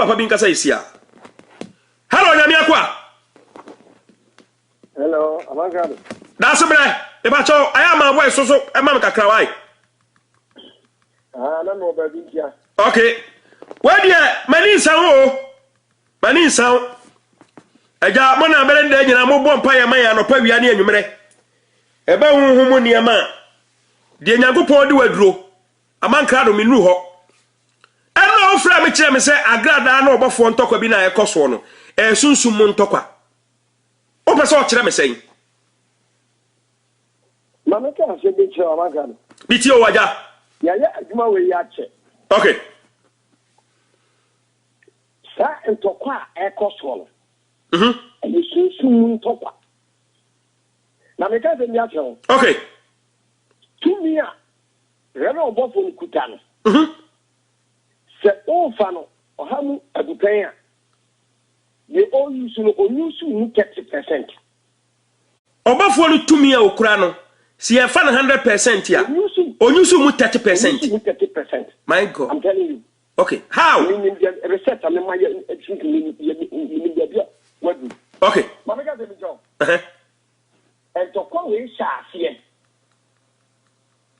papa bi nkasa isia. Hello nyame akwa. Hello, Amagado. That's bre. E ba cho aya ma boy so e ma kakra wai. Na no ba bi kia. Okay. Where dia mani san o. Mani san. Eja mo na bere nda nyina mo bɔ mpa ya man ya no pa wia ne anwumre. E ba huhumu niema. De Nyankopɔn de waduro. Amanka do menu hɔ. Eno ofra me kire me se agrada na obɔfo ntɔkwa bi na ekoso no. Sunsum mu ntɔkwa. O pese o kire me sen. Mama ka se bi kire Amagado. Bi ti o waja. Ya adwuma we ya che. Okay. Sa ntɔkwa ekoso no. Mhm. Sunsum mu ntɔkwa. Na me ka se mi ache. Okay. Tumia. Rero obɔfo nkuta no. Mhm. Se o fa no ohamu adukan a the all use no onyusu mu 30%. Obafo no tumi a okura no si e fa 100% ya. Onyusu mu 30%. My God. I'm telling you. Okay. How? Research I mean my okay. Mama ga dem job. And to come we sha here.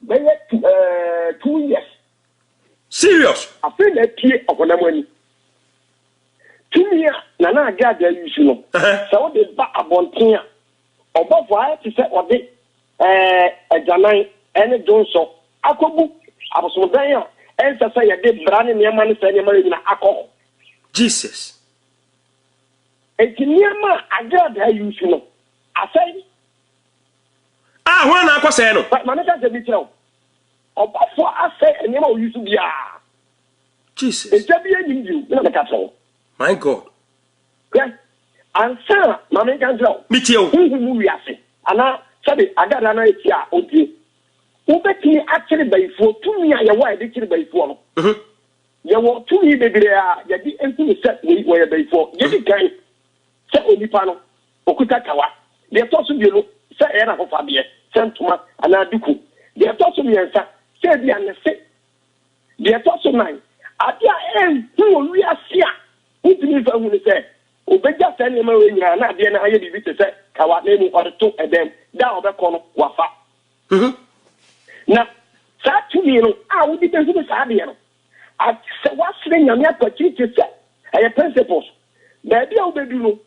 2 years. Serious? I feel that pay of na money. 2 years na na ga da use no. So the ba abonten a obofo a ti se ode ajanan ene donso akobu abosodan a ensa say ye brane niam ne say niam na akọ. Jesus. Niam aga da use no. Asai ho na akọ no. But manager dey be tell. Obofo asai niam o use bia. Jesus. My God. Yeah. And sir, Mamma can tell. Me too. Who we are saying. And now, sorry, I got an idea. Okay. Who bet me actually by 4 2 years, your wife actually by 4. You want 2 years, baby, you did anything set we were by 4. You did kind. Set only panel. Okutakawa. They are tossing you, say, Era of Fabia, Santuma, and Aduku. They are tossing me and say, the understand. They are tossing mine. At the end, who we are seeing. Who do you say? Obeja send him away na de na aye bibi te say kawa na mu odo edem da obekono wafa. Na sa tumi no a wo di be hu sa de no. A se wasre nyame apati te say aye principles. Ba bia wo bedu no.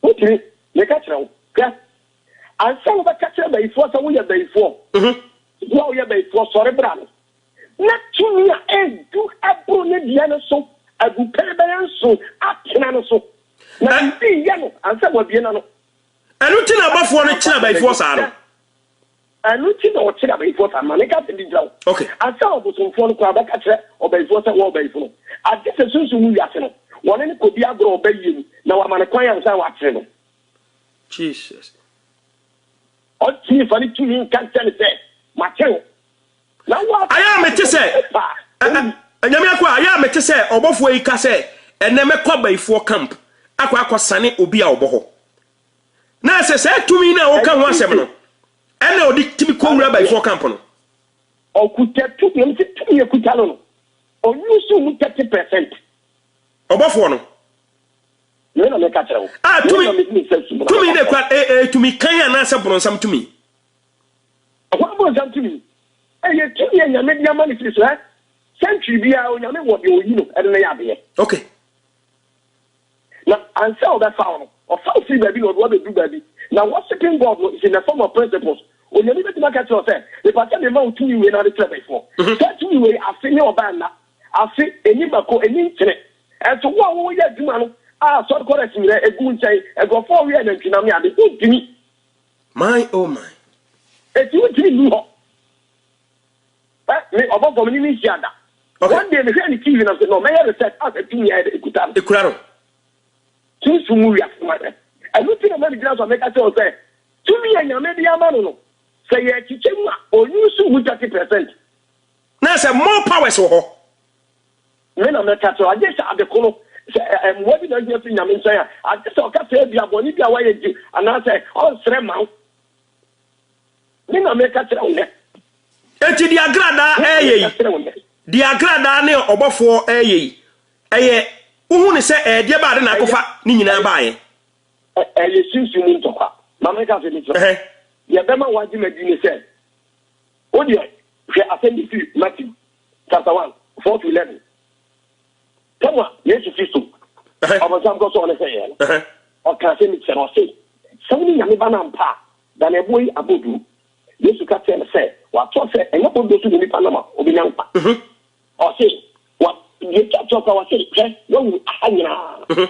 Uti me ka tira wo. Ka an sa wo ba ka tira ba ifo sa wo ya ba ifo. Wo ya ba ifo sore bra no. Na tumi a do abro ne dia no so agu pere so atena no so na ndi ya no ansa wa bie na no anu ti na abafo no kina bai fo sa no anu ti na o kina bai fo sa ma ne ka te di jaw okay ansa obosomfo no kwa ba ka kire o bai fo sa wo bai fo no ade se sunsu mu wiase no wona ne ko bi agro o bai yi na wa ma ne kwan ansa wa kire no Jesus o ti fa ni tumi kan tell say ma kire na wa aya meti se anyame akwa aya meti se obofo yi ka se eneme kwa baifo camp akwa sane obi a oboho na se tumi na wo ka ho asem no ene odi timi ko wura baifo camp no okuta tumi ekuta no onyusu mu 30% obofo no no na me ka tell tumi de kwa tumi kan ya na se bronsam tumi akwa bronsam tumi eye tumi ya nyame dia manifest century bia onyame wo de oyi no ene ya be okay na ansa o be found o found see baby no do be do baby now worshiping God no is in the form of principles onyame be make tell say the pastor dey man tumi we na the tell before that tumi we afi ne oba na afi enyi bako enyi nkyere enso wo ya adwuma no so the correct me egu nkyai ego for we na ntwina me ade tumi my oh my tumi ni ho me obo for me ni siada. One day, the TV and I said, no, may I research as a 2 year ekuta. Ekuraro. Since you move, I don't think I'm going to make a say, 2 years, you may be a man. Say, yeah, or you soon 30%. Now, say more power so. When I'm a cat, I just at the corner. And what did I just think? I mean, say, I just saw a say, Bonita, why you and I say, oh, Sremount. Then I make a tell. Eti di agrada di agrada ne obofo eye uhu ne se de ba de na kofa ni nyina baaye sinsu mu ntokwa mama ka se ni so ye be ma waji madi ni se o de hwe appendix Matthew chapter 1 4 to 11 kama Yesu Kristo abazam ko so ne se ye o ka se ni se no se sawni nyame ba na mpa da na boyi abodu Yesu ka tell say wa to say enyo bodo su ni panama obi nyampa o say wa ye to ka wa say pe yo ahanyina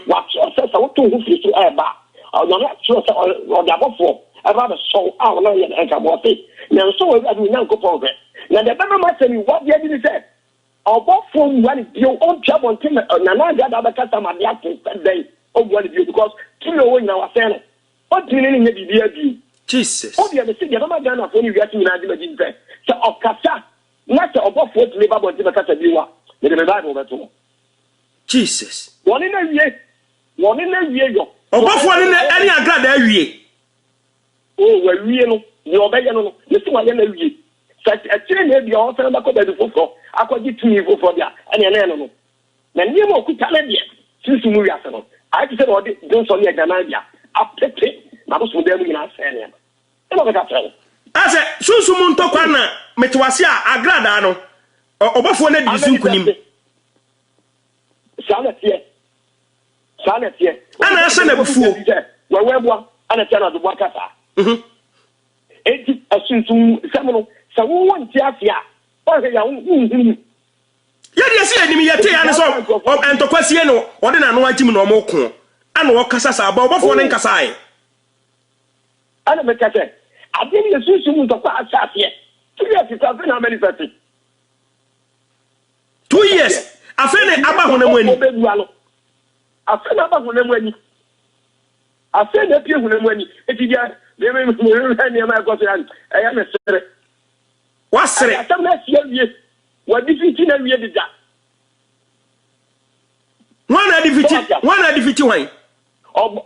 wa to say sa wo to hu fi so e ba o no na to say o da bofo e ba the so a na ye e ka bo say na so we adu nyanko po be na de ba ma say ni wa ye ni say o bofo wani bio on trouble thing na na ga da ba ka ma dia to day o wani bio because kilo wo na wa say no o tini ni nye bibia bi Jesus. Oh, the city, I'm not going to phone you getting in the so of Casa, not about 4 labor, but the Casa Biwa, with the Bible at all. Jesus. One in a year. About 1 in any agrad every Oh, we're real. You obey, you see my energy. Such a chain, maybe also I'm going to go. I could get 2 years for that, and an animal. Then you know, could tell it yet. Since you move yourself, I said, oh, don't only a Ganadia. Up to Mabus with them in our senior. I said, Susumun Tokana, Metwasia, Agradano, or Obafo ne Disukunim. Sanet here. And I send a before. Where one and a channel of Wakasa. 80 seminal, so one Tiafia. Yet, see enemy yet, and to Quasiano, or then I know I Jim no more. And Wakasa, Bobafo and Kasai. I don't make a say. I didn't use you to pass out here. 2 years it's been how many persons? 2 years. I feel about I feel about when I said that you when if you get they may I am a secret. What's it? Some last year, what did you tell me? Did that? One I defeat you. Or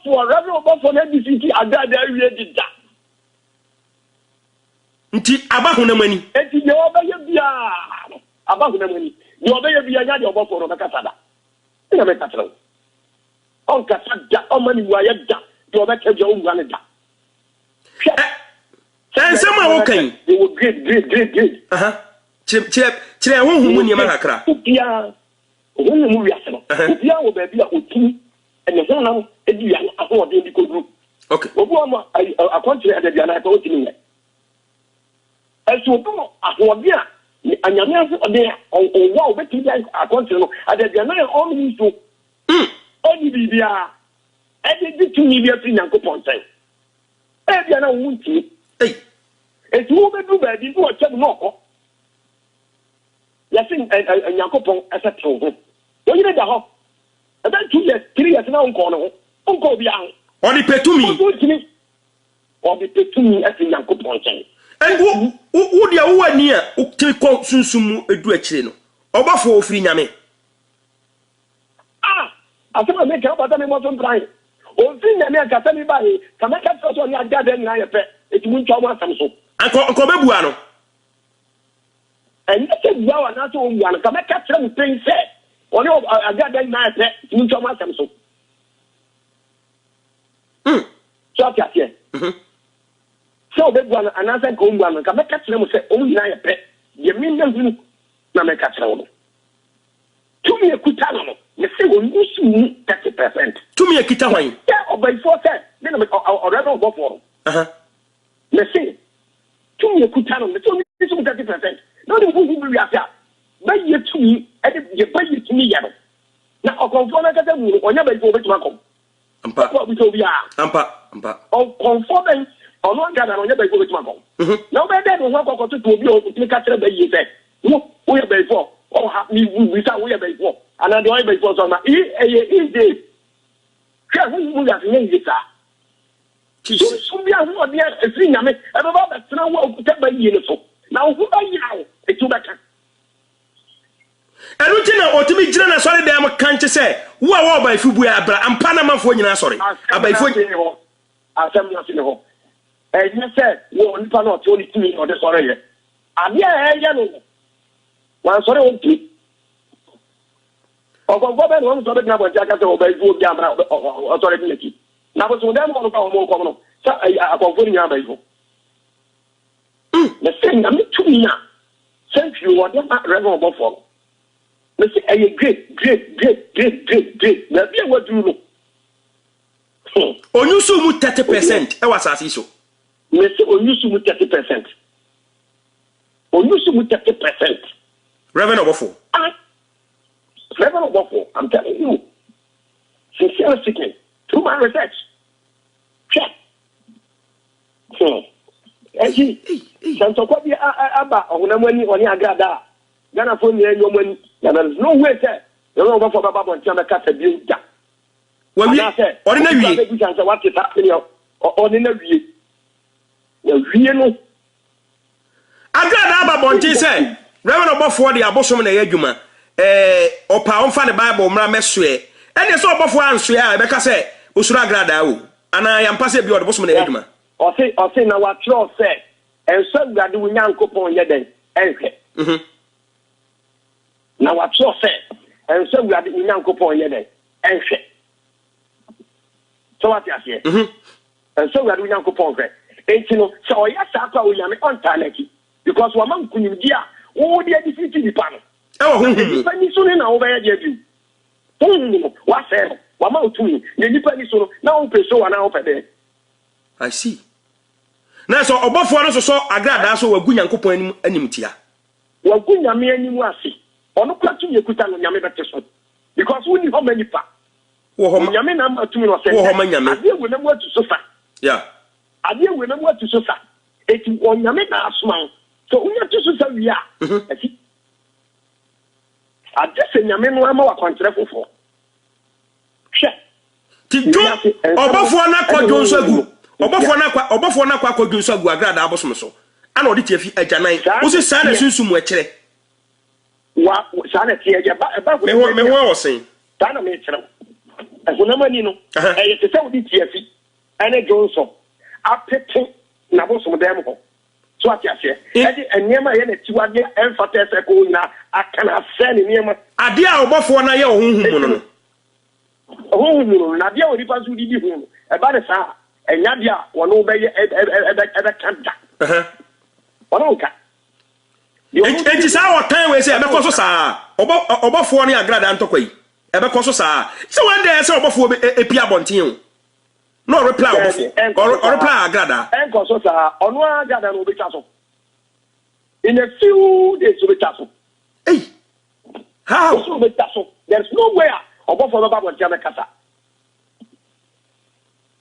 for rather for NBC, I got there did that. Nti abahuna mani. Eti ye obeye bia. Abahuna mani. Ye obeye bia nya de obofo no kasada. Ina me katro. On kasada o mani wa ye da. De obeke je o ngane da. Ensema wo kan. They were great. Chire ho hu mu ni makakra. Bia. O mu wiase no. Bia wo ba bia otumi. Ene ho na edi ya aho de ndi ko group. Okay. Obu ama akontre adabia na ka otimi. Eso bo ahodia anyame aso de owa obeti dia akontre no adabia na o mi so. Oni bibia. Ede ditumi bia fi Nyankopon sai. Bia na wunti. Etu wo bedu ba di wo chem no ko. Yasin Nyankopon asa tro ho. Wo yire da ho. About 2 years, 3 years now, Uncle Bian. Or the petumi. Or the petumi at the Yanko Point. And who dear who are near Ukiko Susumu a duachino. Obafo free Yame. I think I make up at any more trying. Or thing that I can tell me by, can I catch us on your garden and I pet? It won't come out so. Uncle Bebuano. And you said, well, and that's all one. Can I catch them things said? Or no, I got that night, you come out so. So, here. So, that one, another home one, come back to them and say, only I pet. You mean them, Mamma Catron. To me, a Kutano, you say, when you see 30%. To me, a Kitaway. Yeah, or by 4 cents, then or rather go for. Let's say, to me, a Kutano, the 30%. Not who will be after. Buy you to me, and you buy it to me, Yabba. Now, I'll conform at the moon, or never go to Macom. What we told you are. Ampa. Oh, conforming, or not gather on never go to Macom. No better than what I to be able to take a by you said. No, we are before, or have me without we are before. And I don't before so much. Easy. Who has named it, sir? So, we are not near a thing. I mean, about that now, take by uniform. Now, who are you? It's too better. And Lieutenant or to be general, sorry, they are can't say, who are by Fubuabra and Panama for you, sorry. By foot. I tell you, and you said, well, you cannot only to me or the sorry. I'm here, One sorry okay. Or government one sorry na bo jaka se oba ifu gamra authority. Na bo so dem ko ka mo ko no. Sa akonfo ni aba ifu. The thing na me tumi na. Thank you what dem reverend obo for. Me say a great. Na be what do no. Onyusu mu 30% e wasasi so. Me say onyusu mu 30%. Onyusu mu 30%. Reverend Obofo. Reverend Obofo, I'm telling you. Sincerely speaking, through my research. Check. Santo Kwabi Aba Onamani Oni Agada. Ghana for me your money. There is no way sir. You know Obofo Baba on Chama Kata build that. When we ordinary what is happening ordinary. You know. Agada Aba Bonti say Reverend Obofo the abosom na yadwuma opa onfa the Bible mra mesue ene so Obofo ansue a be ka say osura agrada o ana yampa se bi o abosom na yadwuma o say na wa tro say enso agrade wo nyankopon ye den enhwe na wa tro say enso agrade wo nyankopon ye den enhwe so what you say enso agrade wo nyankopon hwe entino so o ya sa kwa wo yame on taleki because wa man kunimdia wo dia defeat di pan nipa ni so na wo ba ya di wa say wa ma otumi ni nipa ni so na wo peso wa na wo pede. I see. Na so Obofo no so agrada so wagu Nyankopon animtia wagu nyame animu ase ono kwatu yekuta no nyame bete so because we ni ho manipa wo ho nyame na matumi no say wo ho nyame ade we na mu atu so fa yeah ade we na mu atu so fa eti o nyame na asoma so unya tu so sa wi a ati ade se nyame no ama wa kontre fofo hwe ti jo Obofo na kwajo so agu Obofo na kwa kwajo so agu agrada abosom so ana odi tiafi ajanan wo se sa na sunsum wa kire wa sa na tie ya ba me ho wosen ta na me kire ehunamani no e te se odi tiafi ene Johnson apete na bosom dem ho so ati ase edi enema ye na tiwade emfata ese ko na akana se ne niema ade a Obofo na ye ohunhum no ohunhum na dia odi pa so di hu e ba de sa enya dia wono be ye ebe kanda wono ka enti sa wo tan we se ebe ko so sa Obofo ne agrada ntokwa yi ebe ko so sa se one day se Obofo epia bonten o no reply Obofo or reply agrada enko so sa ono agrada no be chaso in a few days to be chaso how so be chaso there's no way Obofo baba bonten na kasa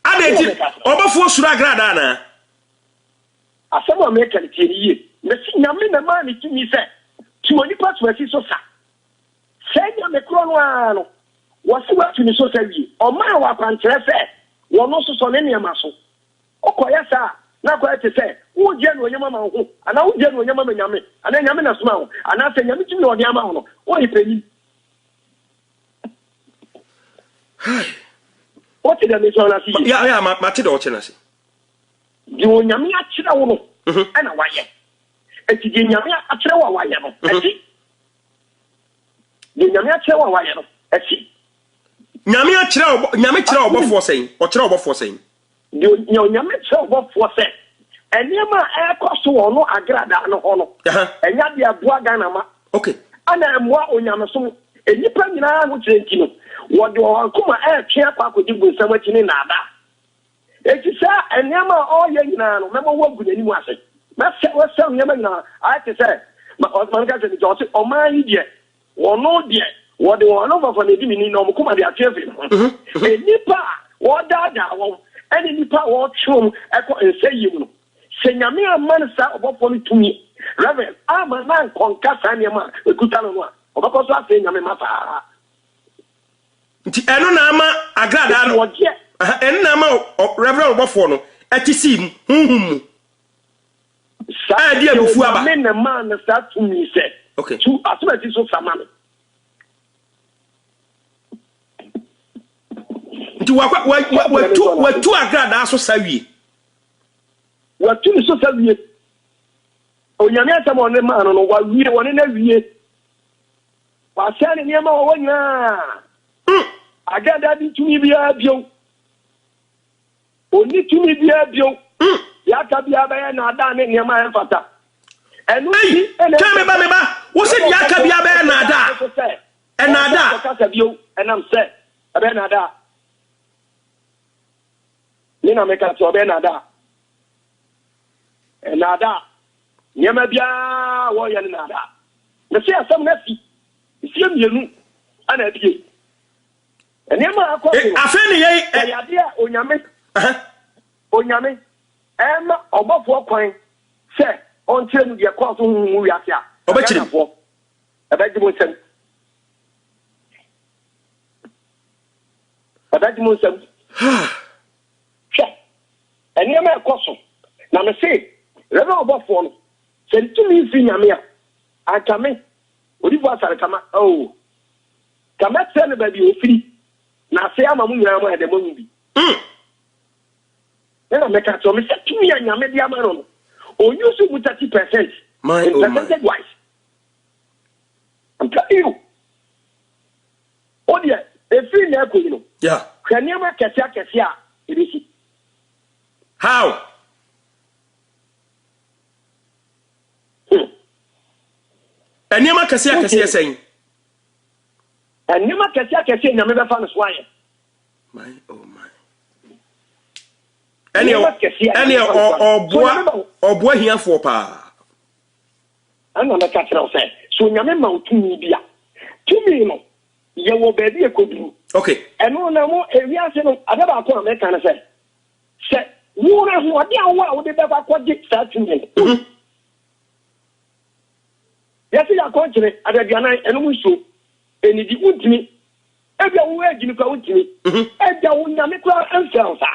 adeti Obofo sura agrada na asema America ni tiye me si nyame na ma ni timi se ti oni pass we si so sa se nyame kro no ano wo si wa timi so sa wi o ma wa kwantre se wo no so so ne niam aso okoya sa na ko ete se wo je no nyama ma ho ana wo je no nyama ma nyame ana nyame na soma ho ana se nyame timi no odi ama ho no wo ni pani what did the mission see yeah ma ti do chena se di wo nyame a kira wo no ana waye eti di nyame a kira wo waye no eti di nyame a kira wo waye no eti nyame kira Obofo sen o kira Obofo sen di nyame kira Obofo sen enema e koso wo no agrada no ho no enya dia boa Ghana ma okay ana emwa onyame so enipa nyina ho trenti no wo de wo akoma e twe akwa akodi bunsam akini na ada eti sa enema o ye nyina no memo wo gu nani mu ase na se wo se nyama nyina a te se ma man ka se ni jo se o ma yi die wo no die wo de wo no fa na di ni no mo kuma de atwefe enipa wo dada wo eni nipa wo twom eko enseyim no se nyame amman sa Obofo no tumi reverend ama na konka sa nyama ekuta no no Obofo so ase nyame masa nti eno na ama agrada no eno na ama reverend Obofo no etisim hunhum sa dia bufu aba me na man na sa tumi se okay tu asubati so samane nti watu agrada so sawie watu so sawie onyame asama one man no wa wie wone na wie Washani Niama Wanya. I got that to me be a bio. Only to me be a bio. Yakabia and Adan and Yama Fata. And we tell me, Baba, what's it Yakabia and Ada? And Ada, and I'm set. Benada. Nina make up to Benada. And Nada. Yamabia, Wayan Nada. The share some nephew. You and a few. And Yama, I feel the idea on Yame. Onyame Emma Obafo Kwan say on tell the course who we are here. Obachiri. Abajimosem. Abajimosem. And Yama Koso. Now me say, Reverend Obafo send to me fi Nyame a kame. Odibo asare kama. Oh. Kama tell baby ofiri. Na say ama mu nyama e de mo bi. Then I make a so me say to me and Nyame dia man o use 30% my percentage wise. I'm telling you. Oh dear, if you never you know. Yeah. Can you make a how? And you make a saying. And you make a saying, I never found a swine. My oh my. Any or boy here for pa. I'm not a catcher of say. So Yamma to me, dear. To me, no. You will be a good do. Okay. And no more areas, I never call me kind of say. Say, you know what they are, what they never quite get starting. Yes, you are continuing at the Ghana and we show. And it would me. Everywhere you go to me. And the Yamika and Selsa.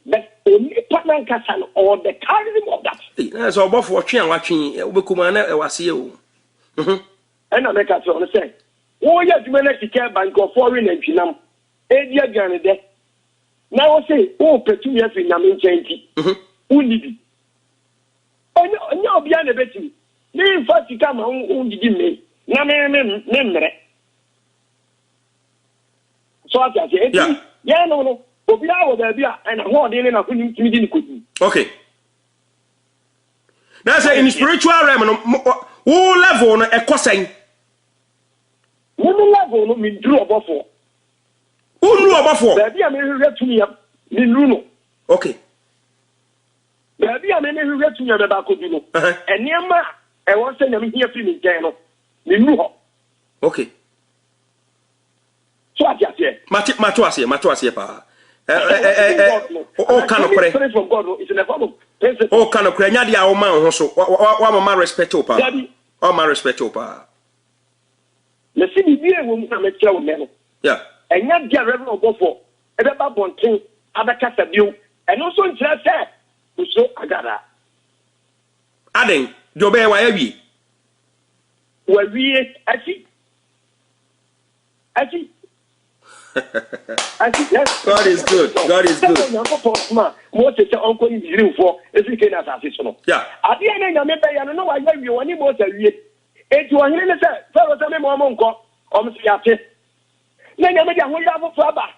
But only partner Cassan or the carrying of that. That's all about watching, Ubekumana, was you. And I make us on the same. Oh, yes, you manage to care bank of foreign and Chinam. Edia Ganade. Now I say, oh, Petunia in Yamin Chanty. Who need it? Oh, no, beyond a betting. Name first to come home, did me. Namre. So I say, yeah, no. And okay. That's in spiritual realm. Who level a cosine? Who level me drew above for? Who knew above for? Baby, I mean, read to me up. Niluno. Okay. Baby, I mean, read to me about Codino. And near ma, I want to send them here feeling Jano. Niluho. Okay. So I just say, Matuasia, pa. Oh, can of pray from God is in a form. Oh, can of pray. Nadia, oh, man, so what my respect, Opa. Oh, my respect, Opa. The city beer will come a child man. Yeah. And not get revenue of Bofo. And about one thing, other cast of you, and also in just that. So I got that. Adding, Jobe, why we? Well, we, I see. Yes. God is good. God is good. Uncle is for yeah. At the end, I don't know why you want more than you. It was in the fellow Monco, almost yate. Then I made a whole lot of flabber.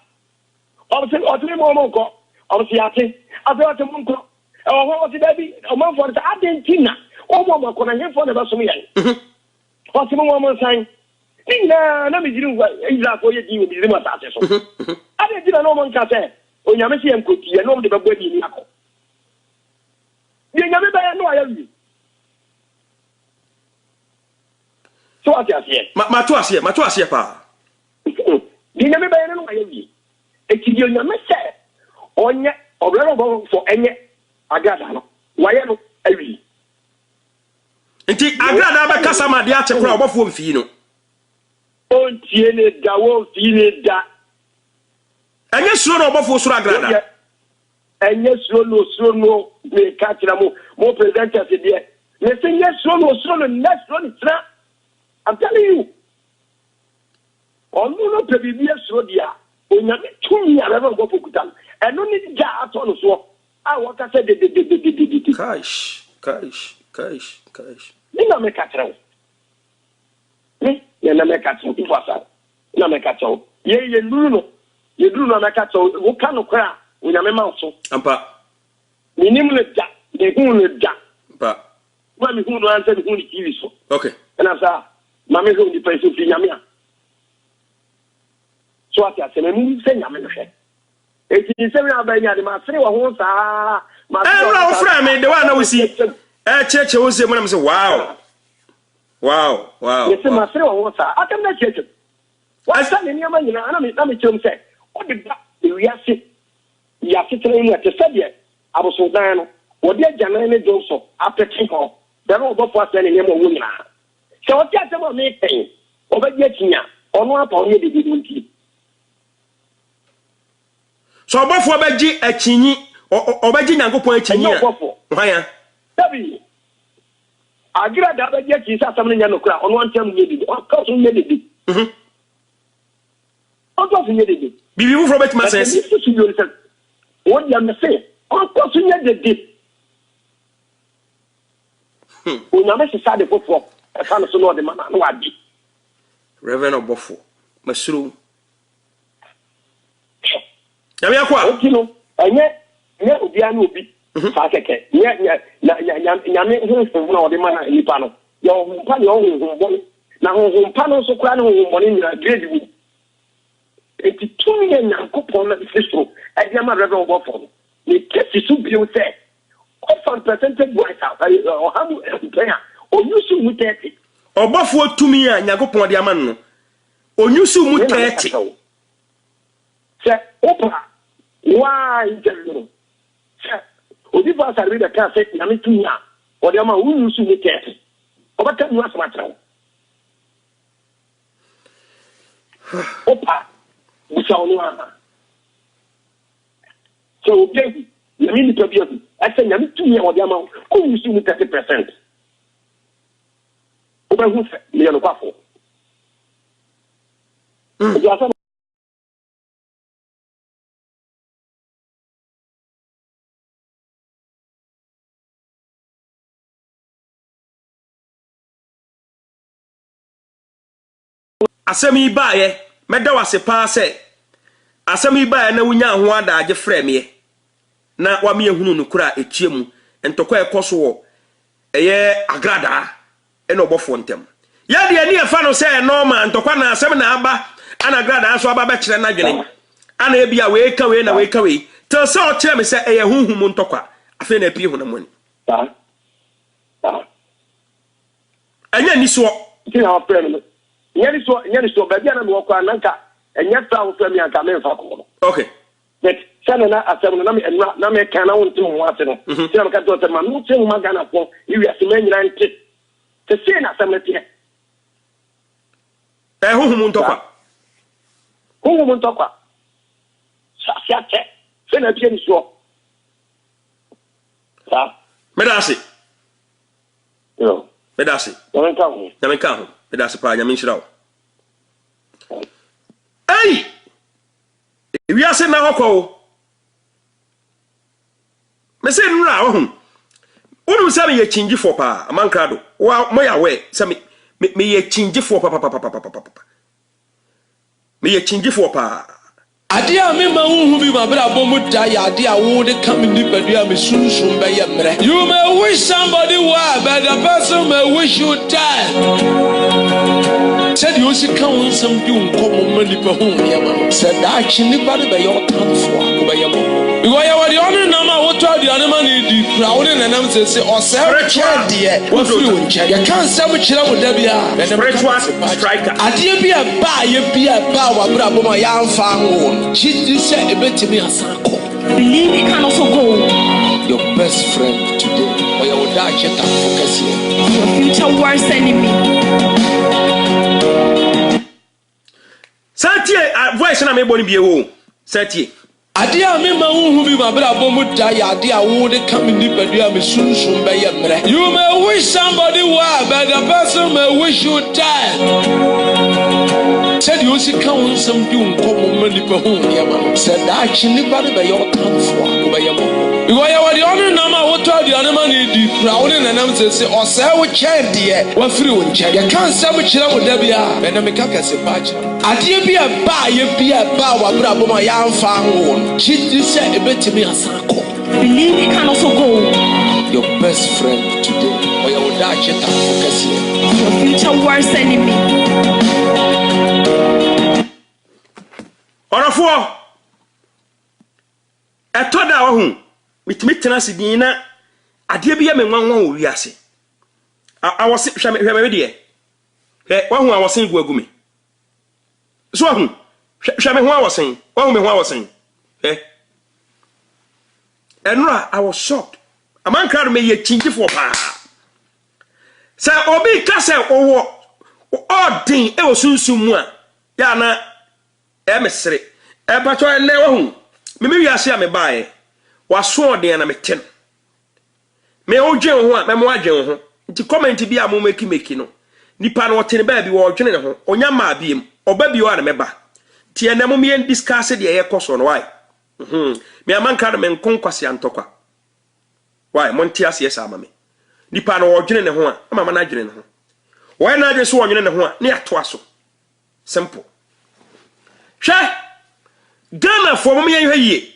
Almost or 3 more Monco, almost yate. I brought a Monco. Oh, what was the baby? A month for the Argentina. Oh, Mama, can I hear for the Bassomian? What's the woman saying? Let me do exactly what you do. I didn't know one can say, when you see him cookie, and all the baby in Yako. You never know I am. So I just say, Matuasia, pa. You never know I am. It's your number said, on yet, or relevant for any. I got no. Why am I? Indeed, I got a Casama, the archer crowd of Fino. Oh, tiene da, oh, tiene da. And yes, no, before Suragrada. And yes, no, may catch them more presenters in there. They say yes, no, next one. I'm telling you. On no baby, yes, so dear. When you get 2 years, I don't go for good. And only the jar on the swamp. I want to say the cash. You know, make a trail. ye na meka cho tu fasa na meka cho ye duru no meka cho wo ka no kra wo nya me ma so ampa minim le da de hu le da ampa wa mi hu no anse mi hu ni TV so okay na sa ma me hu ni pa so fi nya me a so ati ase me mu se nya me no hwe eti se me abanya de ma sere wo ho sa ma ra wo fra me de wa na wo si cheche wo se mo na me say wow yes ma sere wo sa atem na cheche wa sa ni ama nyina na me chom se o de da wi ase ya fitere ni ate sabe aboso dan no wo de agana ne do so apete ko da no bo fo ase ni mo wo nyina se o ti ate mo me pen o ba je tinya ono apa o ye de de nti so obofo ba gi akinyi o ba gi nyankopon akinyi a ya tabi agira da ba je ki sa sam ne nya no kra ono antem ye de o ka so ye de o to so ye de bibi wo fro betima sense o dia me se o ko so ye de o nya me se sa de fofo e fa no so no de ma no adi reverend obofo masuru yami akwa okino enye obi anu obi fa keke nyame hu na ode ma na nipa no ya hu pa no hu bo na hu pa no so kra no hu bo ni na grade wu eti tunye nyankopon na fiso e dia ma reverend obofo ni kesi su bi o se of percentage wise out o hamu player o yusu mu 30 obofo tumi a nyankopon de ama no o yusu mu 30 se opa why interview se odi ba sa read the class na me tunya o de ma wu yusu mu 30 o ba kan asma trawo opa bisa onu ana so obi na mi ni to bi ase na mi tunya o de ma ko yusu mu 30% o ba hu se me no kwafo asemi baaye meda wase pa se asemi baaye na wunya ho adaaje frɛ me na wa me ehunu no kura echiemu entokwa ekoso wo eye agrada eno bofo ntem ya de ani efa no se normal ntokwa na asem na aba ana agrada so aba ba kire na dwene ana ebia we ka we na we ka we te se o kire me se eye hunhum ntokwa afi na pie hu na moni anya ni so ti na frɛ me nyani so ba bia na me wokwa nanka enya fra wo frɛ me anka me fa ko okay but sana na asem na me kana won tin ho ase no ti na ka to te ma no tin ma gana ko iwi ase ma nyina nti te se na asem na tie hunhum ntokwa sa te se na tie ni so sa medasi yo medasi nyamenka ho medasi pa nyamenhyira wo ai wi ase na hokwo me se nura ho wonu se me ye chingi for pa amankrado wa moya we se me ye chingi for pa me ye chingi for pa ade a me ma hu bi ma bra bo mu da ya ade a wo de come ni badua me sunsun be ye mre you may wish somebody well but the person may wish you dead said you see come some bi unko mo nipa hu ya ma said da chi nipa de be your tanfo a be ye mo because you were the only number what to the animal need the crowd and them say or spiritual dear what free you can't say we chira wo da bia spiritual striker ade bia ba wa bra bo ma ya amfa ho Jesus said ebetimi asanko believe it can also go your best friend today or your dad cheta focus here your future worst enemy Satie voice na me boni bie wo satie ade a me ma hu bi ma bra bo mu da ya ade a wo de come ni badua me sunsun be ye mre you may wish somebody well but the person may wish you dead said you see come some bi unko mo nipa hu ya ma said da chi nipa de be your tanfo a be ye mo because you were the only number what to the animal need the crowd and them say or say we change the one free one check. You can't say we chill with Debbie and I make a say patch. I did be a bar, you be a bar, what bravo my young fan. She said a bit to me as a call. Believe it can also go. Your best friend today, or you will die for Your future worst enemy. Orofo etoda ohu mitimi tenase din na ade bia me nwanwa wo wiase awose hweme de wahu awosen guagumi so wahu hweme ho awosen wahu me ho awosen enura I was shocked amankra me ye chinjifo pa sa obi ka se owo odin e osunsun mu a ya na emesere ebacho ene wahu me wiase a me baaye waso odin na me ten me odwen ho a me mo adwen ho nti comment bi a mo meki no nipa no otene ba bi wo odwene ne ho onya ma biem oba bi o na me ba ti ene mo me discuss de ye koso no why me amanka me nkonkwase antokwa why monti ase esa ama me nipa no odwene ne ho a ama na adwene ne ho why na adwene so odwene ne ho a ne atoa so simple hwe Ghana for mo yen hweye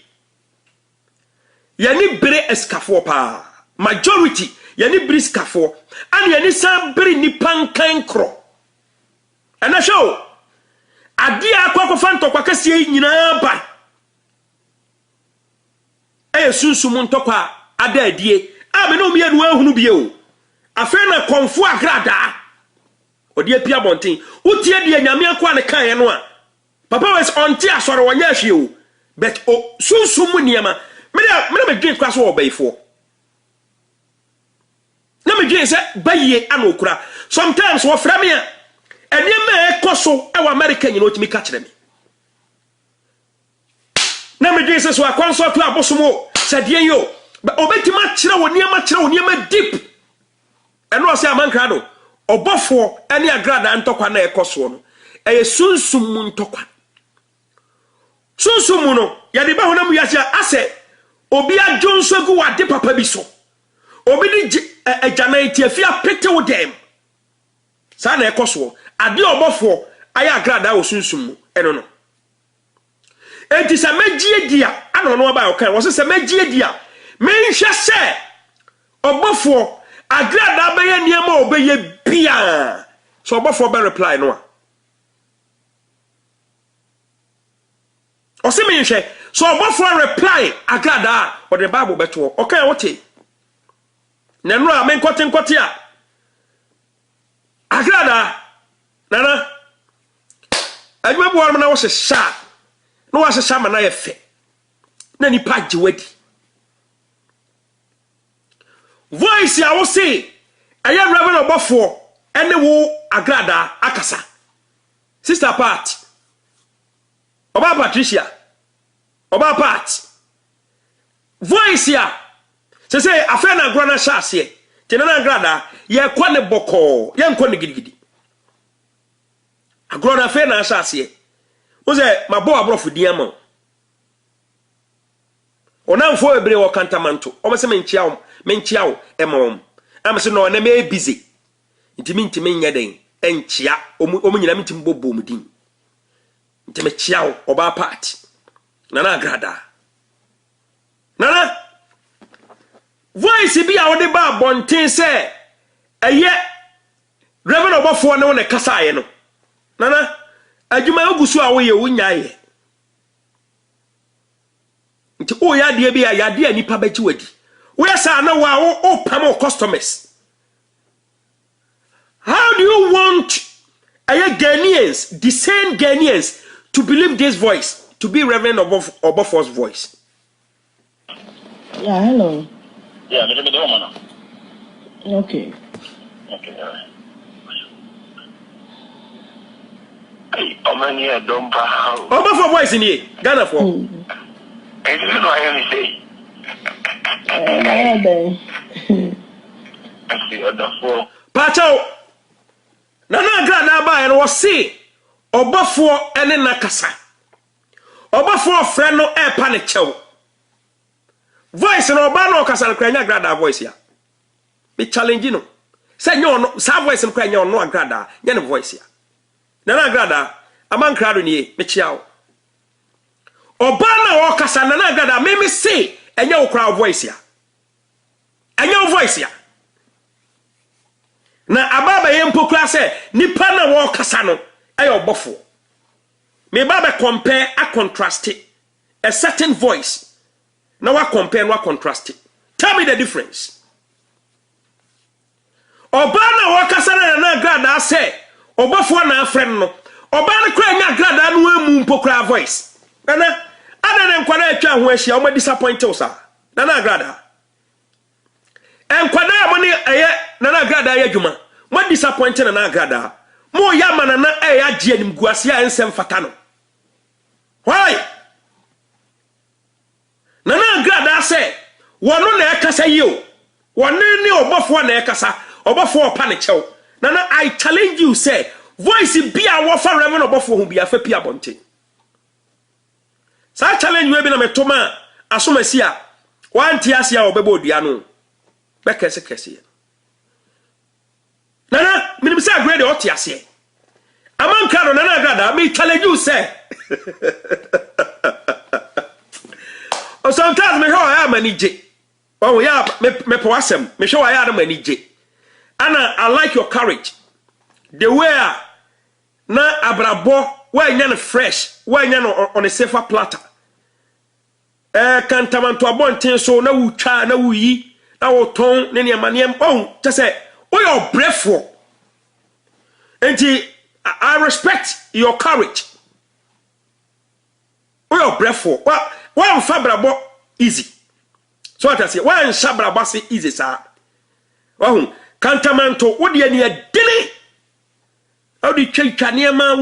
yani bere eskafo pa majority yani bere eskafo and yani san bere nipa nkan kro ana show ade akwa fantokwa kase nyina ba sunsumu ntokwa ada adie a me no me anu ahunu bie o afa na konfo agrada odie pia bonten utie die nyame akwa ne kan ye no a papa was on tia soro wonya hwe o but o sunsumu niema me dwen kwa so obaifo na me dwen se baye anokura sometimes wo fra me a eniema ekoso e wa America nyina otimi ka kire me na me dwen se so akwanso to abosomo sadie yo obetima kire wo niema deep eno se amankra do obofo ene agrada ntokwa na ekoso no eye sunsumu ntokwa sunsumu no yade ba honam yasia ase obi ajonso gu wade papa bi so obi di ejana tiafia pete wo dem sa na ekoso ade obofo aya agrada wo sunsumu eno no enti sa magie dia ano no ba okan wo se magie dia menhwe se obofo agrada beye niam obeye bia so obofo be reply no o se menhwe so obofo reply agrada o the bible beto okan wote na no a menkote a agrada nana adwuma bo warm na wo se sha no wa se sha ma na ye fe na ni pa giwadi voice ya wo se aye reverend obofo ene wo agrada akasa sister part oba Patricia oba part voice ya se afa na agro na sha ase te na agrada ye kwa ne boko ye nko ne gidigidi agro na afa na sha ase o se mabo abrofo diama onamfo ebre wo kantamanto o me se menchiawo emom am se no na me busy ntimi nya den enchia omu nyina mtim bobo mudin ntime chiawo oba part nana agrada nana voice bi a wode ba bonten se eye reverend obofo ne kasa aye no nana adwuma ogusu a wo ye wunyaye nti o ya de bi a ya de anipa bachi wadi we say na wa o pam customers. How do you want Ghanaians, the same Ghanaians, to believe this voice to be Reverend Obofo's voice? Yeah, hello. Yeah, me. Okay. Okay. Hey, Omani don't bow. Obofo voice in here, Ghana for. I don't know what I say. I see other four. Pacho Nana Grana ba and was see Obofo ene nakasa. Obofo friend no air panic chow. Voice no bano kasa kranya grada voice ya. me challenge no say nyo no sa voice no kwa nyo no agrada nya ne voice ya na agrada amankrado ni me chia wo oba na wo kasa na agrada me say enya wo kra voice ya enya wo voice ya na ababa ye mpokura say nipa na wo kasa no ayo bofo me baba compare a contrast a certain voice na wa compare wa contrast tell me the difference oba na wo kasa na agrada say obofo na afrem no oba na kra nya agrada no emu mpokura voice na adana nkwada atwa ho ahia o ma disappoint us na agrada enkwada mo ni eye na agrada ya dwuma mo disappoint na agrada mo ya mana na eya gie anim guase a ensem fata no why na agrada say wono na ekasa yi o woni ni obofo na ekasa obofo opa ne chew na I challenge you say voice bia wo fa reverend obofo hu bia fa pia bonte sa challenge we bi na metoma asomasi a wanti ase a obebo dua no be kese na minim say grade oti ase amanka no na agrada me challenge you say o sometimes me ho ya manije oh ya me po asem me show ya na manije ana I like your courage the way na abrabo when you fresh when you on a safer platter kantamanto abonten so na wutwa na wuyi na woton ne ne manem oh just say we are brefo and I respect your courage we are brefo one fabrabo easy so what I say one shabrabo say easy sir oh kantamanto wo de ne adini odi twetwa ne ma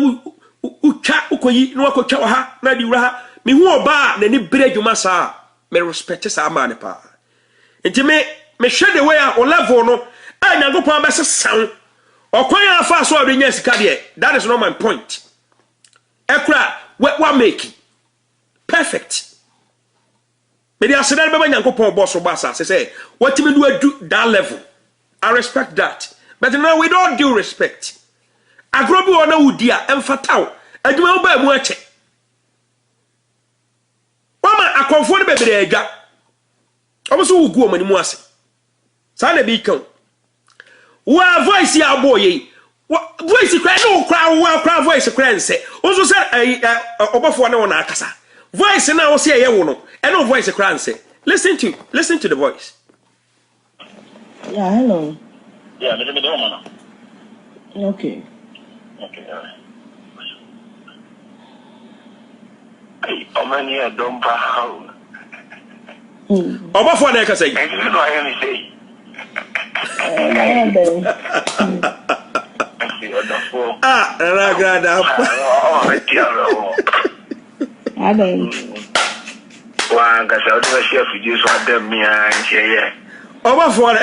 utwa ukoyi no akotwa ha na di wura ha me hu oba na ni bredwuma sa me respect sa ma ne pa enti me hwe the way a o level no a nyagopon ba sesan okwan afa so odi nya sika de that is not my point ekra wa make perfect me dia se da be nyagopon boss ba sa say what me do that level I respect that but now we don't do respect agrobi wona wudia emfataw adwuma ba mu ache wama akonfo ne bebere adwa oboso wugu omani mu ase sa na bi kan wa voice ya boye voice kra no kra voice kra nse ozo se obofo ne wona akasa voice na wo se ye wo no e no voice kra nse listen to the voice. Yeah, hello. Yeah, me do mana. Okay. Okay, all right. Hey, omani don't how. Obafo na ekasa yi. I don't know what you say. Na grada. I don't. Wa ngasa odi chef Jesus adam mi an cheye. Obafo na.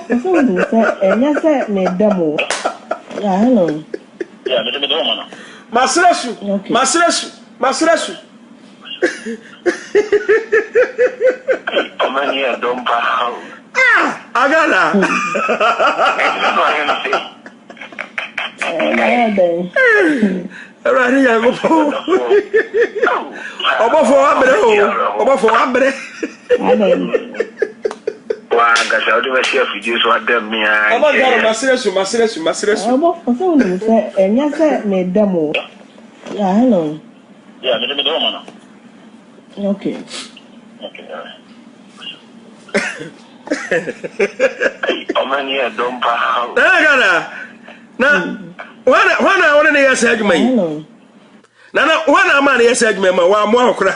So we say enya say me demo. Yeah, hello. Yeah, me do mana. Masresu. Okay. Masresu. Omani don't how. Agana. I don't know what you say. Rani ya go. Obafo wa bere. I don't. Wa ngasa odi chef Jesus adam mi an. Amagara masresu. So we say enya say me demo. Yeah, hello. Yeah, me do mana. Okay. Okay, all right. Hey, omani don't how. Na wana ne yasa adwuma yi. Hello. Na wana ma ne yasa adwuma ma wa mo akora.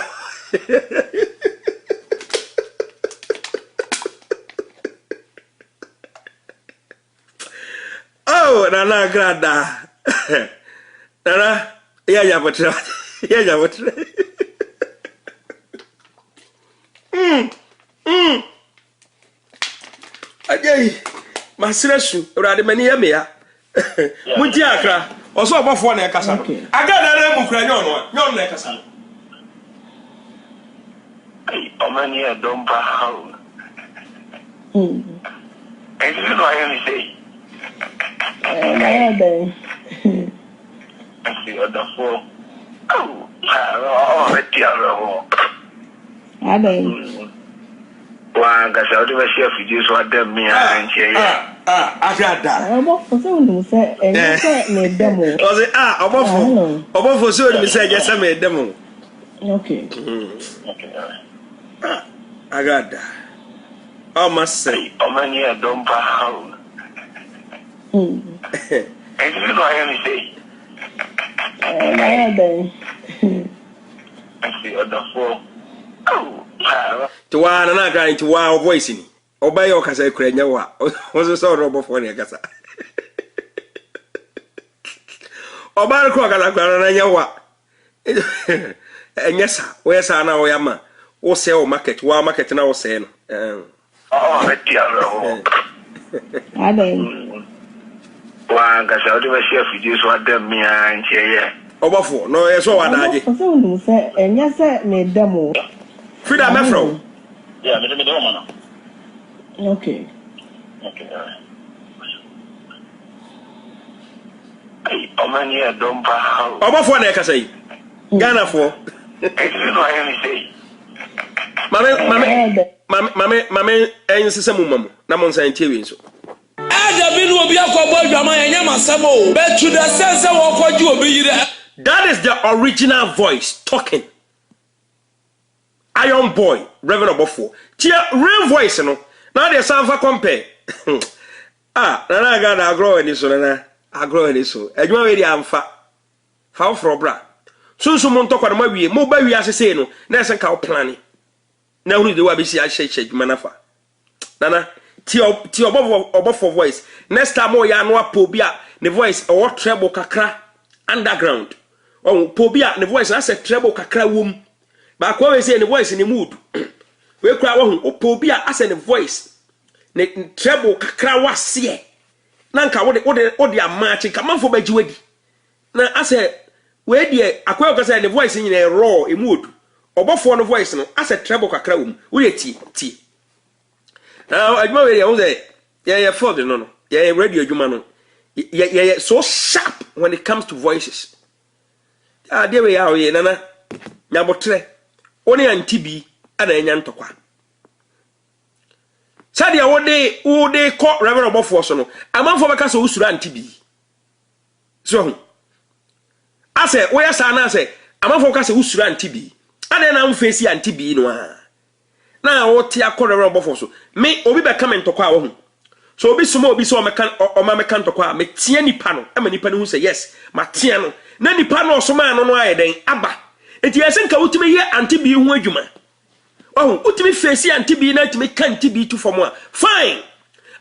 Oh, na grada. Na ya botra. Ya botra. Ajay masresu urade mani ya meya. Munji akra oso obofo na ekasa. Aga na mu kura nyon na ekasa. Hey, omani don't how. And you know, I only say, I see other four. Oh, I tell I don't. Why, I shall do a chef with you so I damn me and chair. I got that. I'm off for someone who said, and you said, made demo. Was it above for so we said, yes, I made demo. Okay. I got that. I must say, oh, man, yeah, don't pound. And you know, I only say, I see other four. Oh, to one and I got into wild voicing. Obey your casa, Crania. Was a sort of for the casa. Obey the crock, I got and yes, sir, where's our now, Yama? Or sell market, while market now saying, oh, I tell I don't. Why, I shall do a chef with you so I damn me and chair. Over for no, yes, so I for someone who said, and yes, I made demo. Frida Mefro. Yeah, but the woman. Okay. Okay, oh, man, yeah, don't pound. Over for neck, I say. Ghana for. And you know, I only say, Mammy, and Sister Mum, Namon Saint Tirian. That is the original voice talking. Iron Boy, Reverend Obofo. Tia real voice, no. Now there's some for compare. Ah, Nana got a grow in this one, I grow in this one. And you already am fat. How for bra. Soon someone talk about my mobile, we as say no, Nelson cow planning. Now we do ABC, I shake Manafa. Nana, Tia Obofo voice. Next time, more Yanwa Pobia, the voice or treble kakra underground. Oh, Pobia, the voice, I said treble kakra womb. But I say the voice in the mood. We cry one, oh, Pobia, I said the voice. Ne treble kakra was see. Nanka, what they are marching, come on for Bejuedi. Now I said, where dear, I quite say the voice in a raw, a mood. Or both one voice, no, I said treble kakra, we tea. Now I know where they yeah, for the no, yeah, radio, you yeah, so sharp when it comes to voices. Ah, there we are, Nana. Nabotre. Only antibi and a yantokwa. Sadia, what they caught Reverend Bofosono. A man for a castle who should antibi. So, I said, where's Anna say, a man for a castle who should antibi. And then I'm facing antibi no. Now, what Tia called Reverend Bofoso. Me, Obi coming to qua. So, be some more, be so or my mecan to qua, me tieni panel. I'm any panel who say yes, Matiano. Nani panel, so man on why then, Abba. It isn't come to me here anti be wajuma. Oh, what to me face anti be not to make can't be too for more. Fine.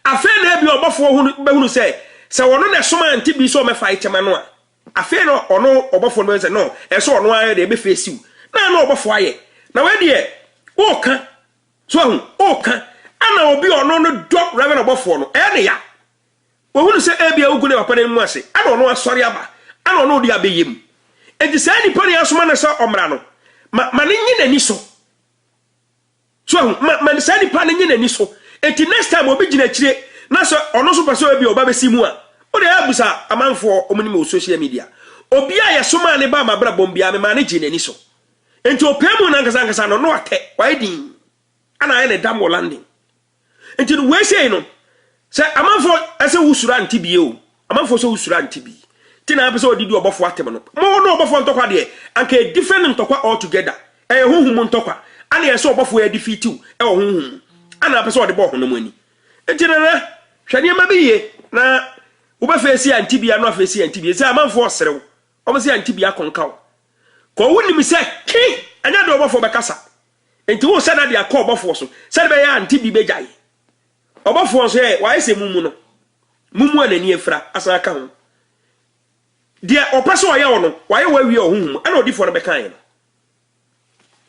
I fair never your buffalo who say, so one on a summer anti be so my fight, Manoa. I fear no or no or buffalo no, and so on why they be face you. No, buffalo. Now, where dear, Oka, so Oka, and I will be on no drop Reverend Buffalo, any ya. Well, who say, Abby, who could have put in mercy? I don't know, sorry, Abba. I don't know the Abbey him. And the same penny as man saw Omrano. Manin and Niso. So, man, Sandy Panning and Niso. And the next time we'll be in a tree, Nasa or no super so be or Baby Simua. Or the Abusa, a man for omnimo social media. Obia, a summa and Bama Brabombia, managing and Niso. And to a Pemu Nangasangasano, no attack, why and I had a damn landing. And to the way say no. Say, a man for as a Usuran TBO, a man for so Usuran TB. Tina episode did you above what more no above one talk there, and can different talk altogether. A whom talker, and I saw above where defeat you, and episode the ball no money. And Tina, shall you maybe na Uberface and Tibia, no face and Tibia, say a man for zero, almost and Tibia concow. Go wouldn't me say, King, another over for Bacassa. And to said that they are called Buffoso, said by and Tibi Bejai. Above for say, why say Mumuno? Mumu and near fra, as I come. Dear Opaso Ayono, why were we home? I know different kind.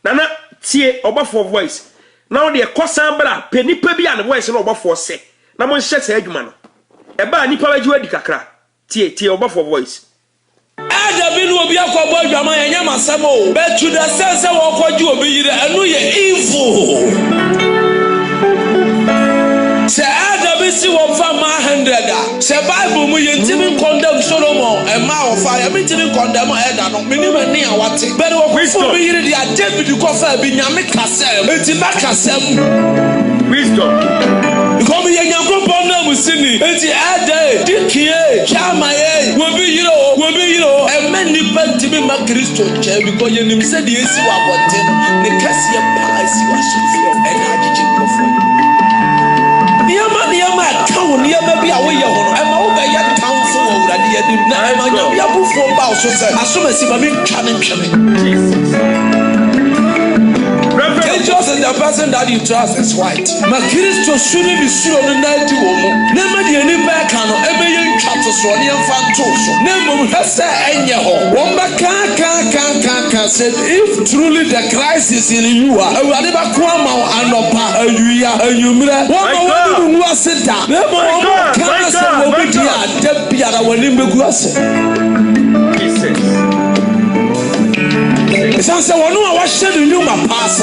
Nana, see, above for voice. Now they are Cossambra, Penny Pebby and voice and above for say. Namon sheds Edman. A bar Nipa Juadicacra. Tea above for voice. Ada binu obi akọbọ dwama ya nyama samo but to the sense of what you obi anu ye evil. Say ada bi si wo se Bible mu yentimi condemn Solomon e ma of fire me timi condemn Eda no me ni mani awate but wo for be yire dia David ko fa bi nyame kasem enti makasem wisdom because me nyankopon na musini enti ade dikie chamaye wo bi yiro e mani pentimi ma Kristo che because yenim se de esi wa bote no ne kase pa esi wa sofio e na agije profo Niyama kawo niyama bi awo ye hono e ma wo be ya tanfo wo wurade ye dim na e ma nya ya bufo ba o so se asomasi ma bi twa ne ntwene Jesus is the person that you trust is white. Ma Kristo suni bi suro no na di wo mu. Na ma de ani ba ka no e be ye ntwa to so ne mfa nto so. Na mum hasa enye ho. Wo ba ka said if truly the Christ is in you awurade ba ko ama anopa awia anyumre wo ma wo nu aseda. Na mo ka se wo bi dia da biara woni mbegu ase. Sansa wonu a wa hye no ma pass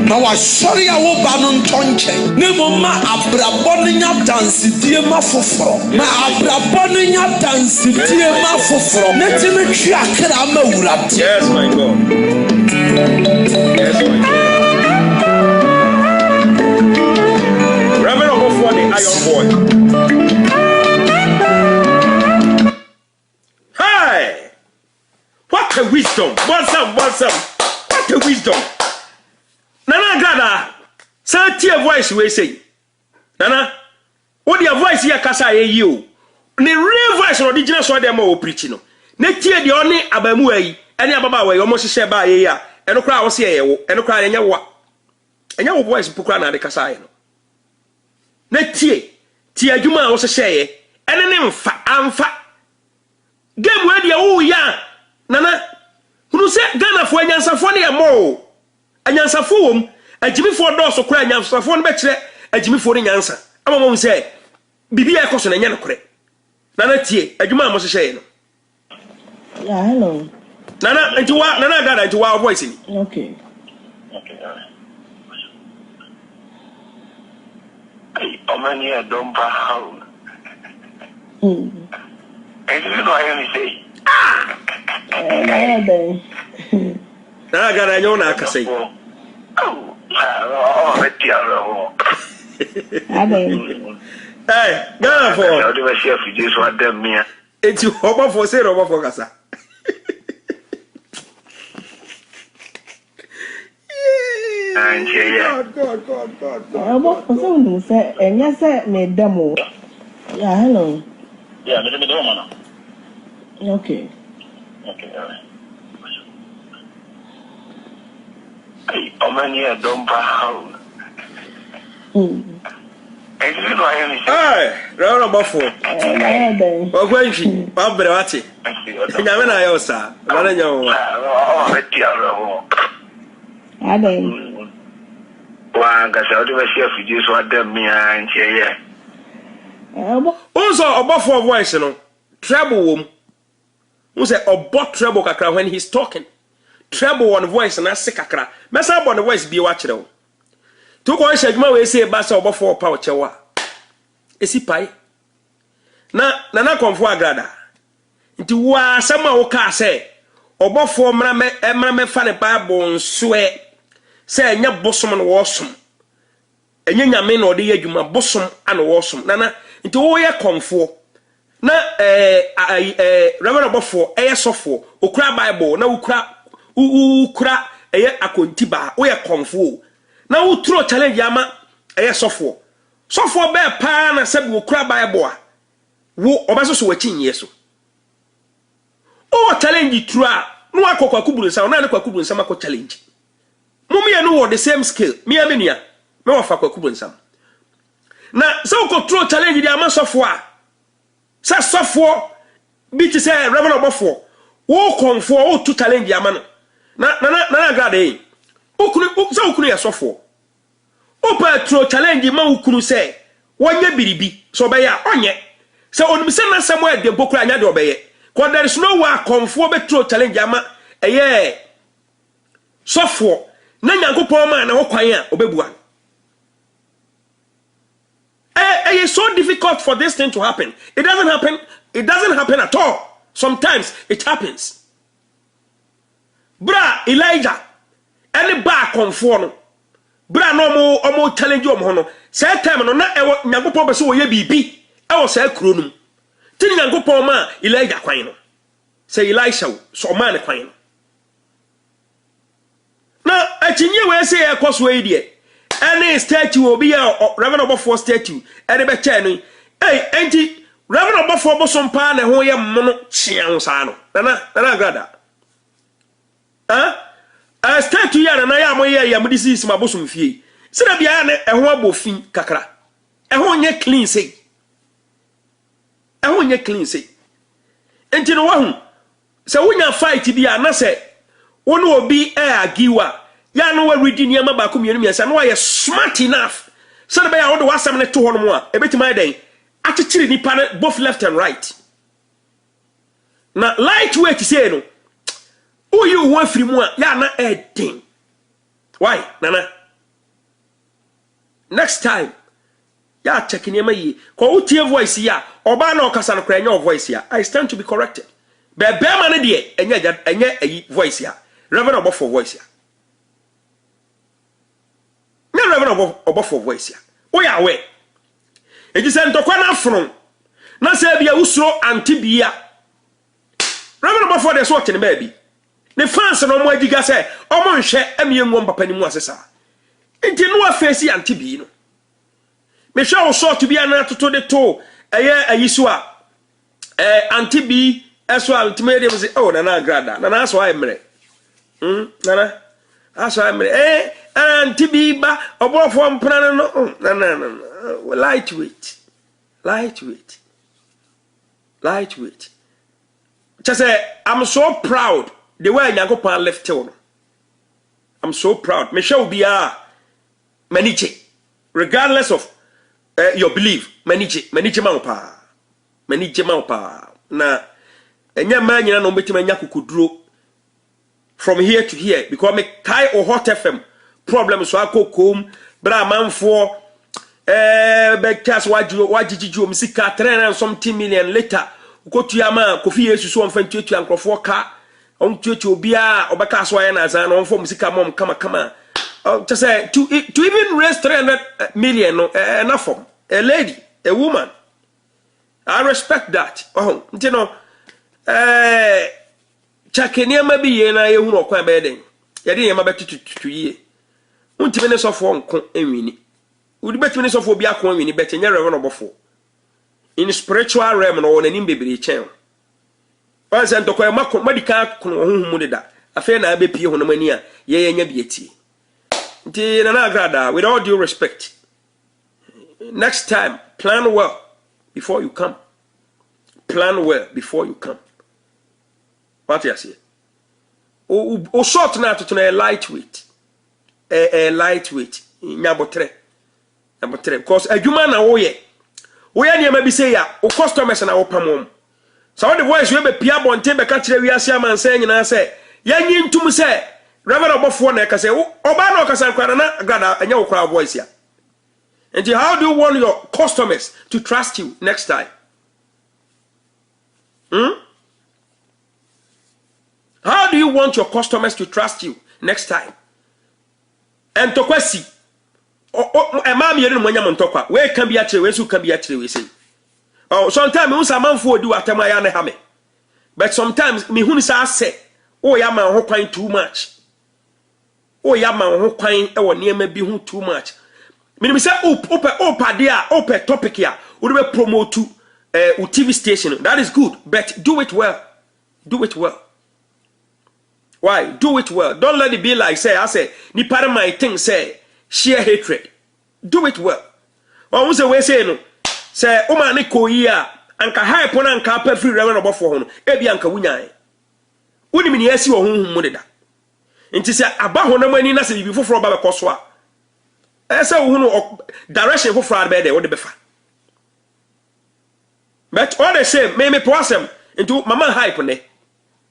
na wa sori a wo ba no ntonche ne mo ma abrabọ nya dansidie ma foforo ma abrabọ nya dansidie ma foforo ne timi twa akra ma wura. Yes my God. Yes my God. Reverend Obofo the iron boy. What a wisdom! What's up? What a wisdom! Nana Gada, say your voice we say. Nana, what your voice here kasa ye you? The real voice original so dem o preaching no. Ne tie de oni abamu ayi, ene ababa we omo hye ba ye ya. Eno kra wo se ye wo, eno kra enya wo. Enya wo voice pukra na de kasa ye no. Ne tie adwuma wo hye ye. Ene ne mfa amfa. Game we de wo ya. Nana, who say Ghana for Nyansafo ne mo? Anyansafo wom, agimifo dɔɔso kora Nyansafo no bɛkyerɛ agimifo ne nyansa. Ama mo say bibi e koso na nya no kore. Nana tie, adwuma mo hyehyɛ no. Yeah, hello. Nana Gada nti wa voice ni. Okay. Omani a don't how. And you know I only say. Nana Gada nyo na akasai. Hey, Ghana for. How do I share for Jesus what them me? It's you oba for say oba for kasa. And yeah. God. Oba for say no say enya say me demo. Yeah, hello. Yeah, me do man. Okay. Okay, all right. Hey, Omani a don't how. And you know I only say. Hey, Reverend Obofo. Ogwenchi, Babre wati. Nyame na yo sa. Bana nyawo. Aden. Wa ngasa odi we share for Jesus what them me and yeah. Also Obofo voice no. Treble wom. Who say Obo treble kakra when he's talking. Treble on voice na se kakra. Mesa on the voice bi wa kire. To ko shagma we say ba say Obofo pa o chewa. Esi pai. Na konfo agrada. Nti wa sama wo ka say Obofo mra me fa ne Bible nso e say enya bosom no wo som. Enya nyame na ode yadwuma bosom ana wo som. Nana nti wo ye konfo. Na Reverend Obofo sofo okura Bible na ukura akonti ba wo ye konfo na wo tro challenge ama sofo be pa na se bi okura Bible a wo obaso so wakinye so o challenge trua no akokwa kuburu nsa na akokwa nsa mako challenge mum ye no wo the same skill me amenia me wo fa akokwa nsa na se wo tro challenge di ama sofo a sa sofo bi ti say Reverend Obofo wo konfo wo to challenge ama no na agrade ukunu ya sofo o patro challenge ma ukunu say wonye biribi so be ya onye say onim se na Samuel de bokura anya de obeye because there is no way konfo be tro challenge ama sofo na nyankopon ma na wo kwan a obebua it's so difficult for this thing to happen. It doesn't happen. It doesn't happen at all. Sometimes it happens. Bra Elijah, any back on phone. Bra no more challenge you no. Say time no na Nyankopon be so ye bibi. E wo say kronum. Tin Nyankopon ma Elijah kwan no. Say Elisha so man kwan no. Na achinye we say e kwaso e die. Any statue obi ya Reverend Obofo statue e de be che no. Hey, enti Reverend Obofo bosom pa na ho ye mono chian sa no. Na grada. A statue ya na ya mo ye ya mo disease ma bosom fie. Se na bia na ho abofin kakra. E ho nye clean say. E ho nye clean say. Enti no wahu. Se wonya fight bia na se wonu obi agiwa ya no wa reading niam ba ko mienu miasa no wa smart enough. Se na bia wo do wasam ne to ho no mo a ebetima den achechiri nipa both left and right. Na lightweight say no. Who you want free mu a ya na edin. Why? Nana. Next time ya check niam yi ko utie voice ya oba na okasa no kra nya voice ya I stand to be corrected. Be ma ne de enye voice ya. Reverend Obofo voice ya. Na Reverend Obofo voice ya. O ya we. Eji se ntokwa na afron. Na se bia usuro antibia. Reverend Obofo de so tene ba bi. Ne fans no mo agiga se omo nhwe amienwo papa ni mu asesa. Enti no afesi antibi no. Me hwe wo so to bia na toto de to eye ayiso a antibi eso ultimately say oh nana grada nana so ayemre nana aso ayemre antibi ba Obofo mpana no nana lightweight just say I'm so proud the way Nyankopon left you. I'm so proud. Me shall be maniche regardless of your belief. Maniche maupa na enya man nyina no betima nya kukuduro from here to here because me kai or hot FM problem so akokom bra manfo be cash wajiju misika 3 and something million later ukotua ma Kofi Yesu so on fantuatu ankrofo ka on tuatu obia obeka so aye na azan on fo misika mom kama to say to even raise 300 million no enough for a lady, a woman. I respect that. Oh, you know, Chakenia maybe ye na ye who kwa bedding. Yadi yama better to ye. Unti minutes of one wini. Would bet minutes of obia con wini better never run before. In spiritual realm or an imbaby chain. Once and to quite medical mudida. A fair na be pee on the mania, ye and yeti. With all due respect, next time plan well before you come. Plan well before you come. What you say? O short na to a lightweight, a lightweight. Nyabotre, because a human na oye. Oye ni maybe say ya o customers na o pamom. So the voice we be pia bonte be catch we asia man say nyina say yanyi ntum say Reverend Obofo na kase oba na okasa kwara na gada anya wo kwa voice ya. And how do you want your customers to trust you next time? How do you want your customers to trust you next time? And to kwesi mama yere no mwanya montokwa we kan bia kire we su kan bia kire we say. Oh, sometimes we say manfo odi watama ya ne ha me. But sometimes me hunu sa say oh ya man ho kwan too much. Oh ya man ho kwan e wo niam bi hu too much. Me say opa dia opa topic ya we be promote TV station. That is good, but do it well. Do it well. Why? Do it well. Don't let it be like say I say ni part of my thing say share hatred. Do it well. Or we say we say no. Say o man ko yi a anka hype na anka pa free Reverend Obofo ho no e bi anka wunya. Woni me ne asi wo honhum mu deda. Nti say aba ho na mani na say bibi foforo ba be koso a. E say wo no direction foforo be there wo de be fa. But all the same, me prosem into mama hype ne.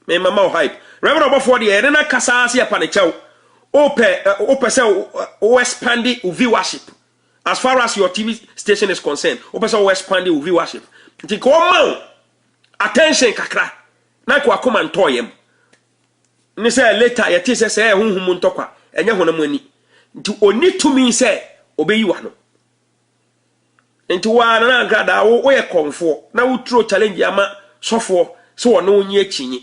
Me mama hype. Reverend Obofo de e na kasa ase ya pa ne chew. Ope say o expand the viewership. as far as your TV station is concerned opesa we expand your viewership nti ko ma attention kakra na ko akoma ntoyem ni say later yeti say honhum ntokwa enye honam ani nti oni to me say obeyi wa no nti wa na grada wo ye konfo na wo tro challenge ama sofo so wo no nyi achinyi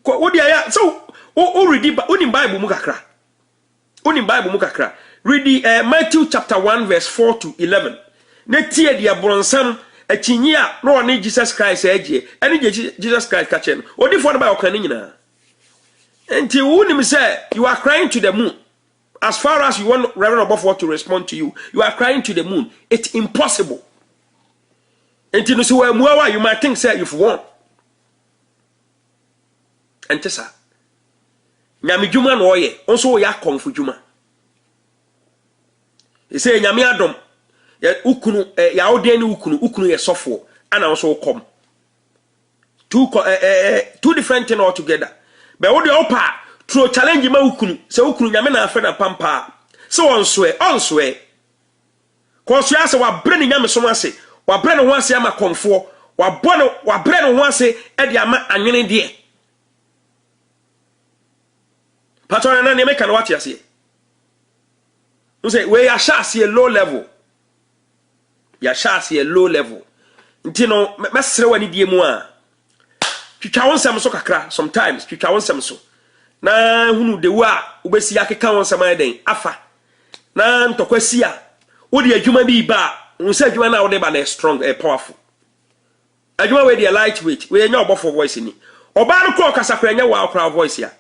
wo dia ya so o read Bible mu kakra Bible mu kakra read Matthew chapter 1 verse 4 to 11 na tie dia bronsam achinyi a no one Jesus Christ eje ene Jesus Christ ka chen odi for ba okan nyina enti wunim say you are crying to the moon as far as you want Reverend Obofo to respond to you are crying to the moon. It's impossible enti no so muawa you might think say you've won enti sa nyame djuma no oye onso ya konfu djuma e say nyame adom ya ukunu ya odeni ukunu ye sofo ana onso kom two different thing all together but what the opa through challenge ma ukunu se ukunu nyame na afa na pampa se onso ko so ase wa bre ni nyame so ase wa bre no ho ase ama konfo wa bre no ho ase e de ama anwene de patron na make an what you say you say we are shasi a low level ya shasi a low level ntino mesre wani die mu a twitwa wonsam so kakra sometimes twitwa wonsam so na hunu de wa ubesi akeka wonsam aden afa na ntokwasi a wo de adwuma bi ba unse adwuma na wo de ba na strong powerful adwuma we de lightweight we nya obofo voice ni oba no ko kasakra nya wa okra voice ya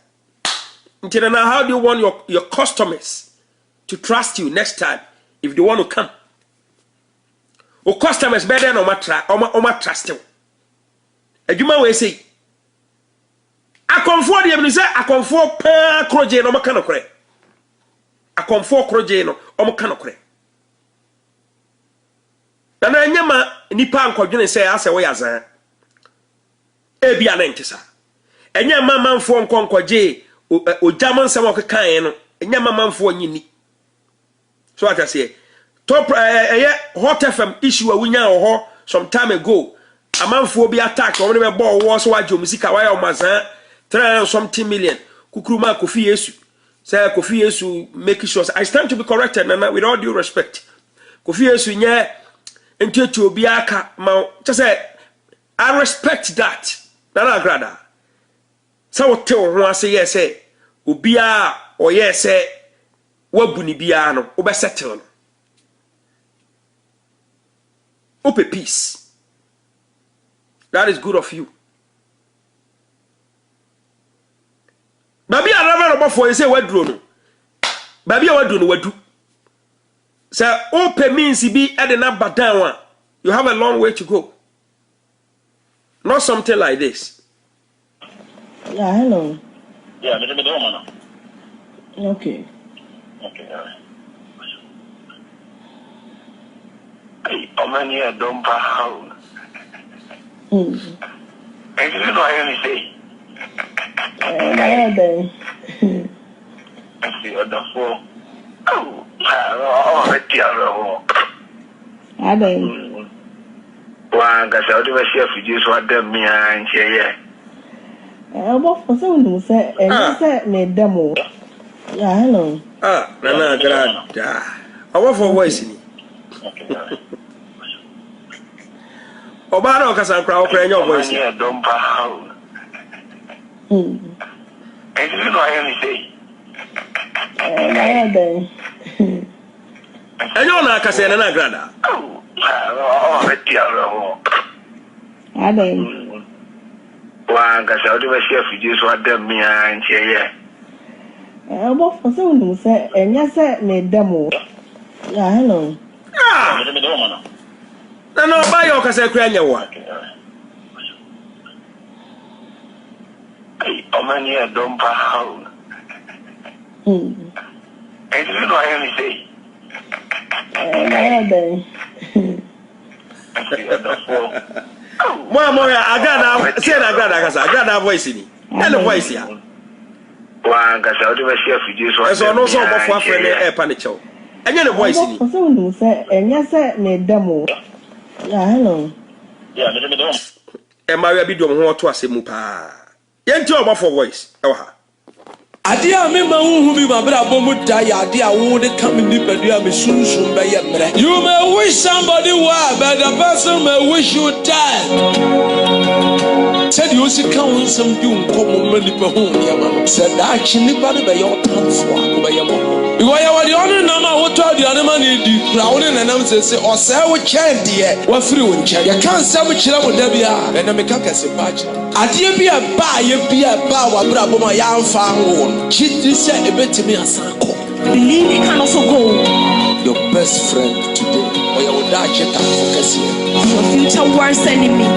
ntino na how do you want your customers to trust you next time if they want to come o customers better no ma trust you adwuma we say akonfo de me say akonfo pa kroje no maka no kore akonfo kroje no o maka no kore na nyama nipa ankodwene say ase wo yazan e bia na ntisa enye mamanfo nkonkoje o jamon sama okekan no enye mamanfo nyini so what I say top hot FM issue a winya ho some time ago amanfo bi attack o me ball wo so wajo musika wa ya omazan 3 something million kukuruma Kofi Yesu say Kofi Yesu make sure I stand to be corrected na with all due respect Kofi Yesu nya entuetu obi aka ma just say I respect that na grada so what tell ho ase yes say obi a o yes say wabuni bia no obe settle no ope peace that is good of you baby a Reverend Obofo say waduro no baby a waduro no wadu say ope means be at the number down you have a long way to go not something like this yeah hello Yeah, me do man. okay Hey, omani e don pa how. And you know I only say. I see other four. Oh, tiaro. Aden. Wa ga sa odi ba chef Jesus wa dem mi an che ye. Obofo se unu se se me demo. Yeah, hello. Nana grada. Obofo voice ni. Oba na okasa nkra okra nya voice. Yeah, don't pa how. And you know I only say. Aden. Enyo na akasa na grada. Oh, tiaro. Aden. Wa ga sa odi ba chef Jesus wa dem mi an che ye. Obofo se unu se se me demo. Yeah, hello. Me do man. Na oba yo okasa kra nya wa. Hey, omani e don pa how. And you know I only say. Aden. Mo agada say na agada kasa agada voice ni. Hello voice ya. Wa ga sa odi ba chef Jesus wa. Eso no so Obofo afre ne e pa ne chew. Enye ne voice ni. So no say enya say me demo. Yeah, hello. Yeah, me do. E Maria bi do ho to asemu pa. Yenti obo for voice. E wa ha. Ade a me ma hu bi ma bra bom da ya ade a wo de come ni pedua me sunsun be ye mre. You may wish somebody well, but the person may wish you dead. Said you see come some do nkom mani pe ho ya ma. Said that chini ba be your tanfo a be ye mo. Because you are the only number who told the other man in the crowd and I'm saying or say we can't dear. What free when you can't say we chill with Debia and I make a patch. I dear be a bar, you be a bar, what Braboma young farm. Cheat this a bit to me as Sanko. Believe it can also go. Your best friend today, or you will die check out focus here. Your future worst enemy.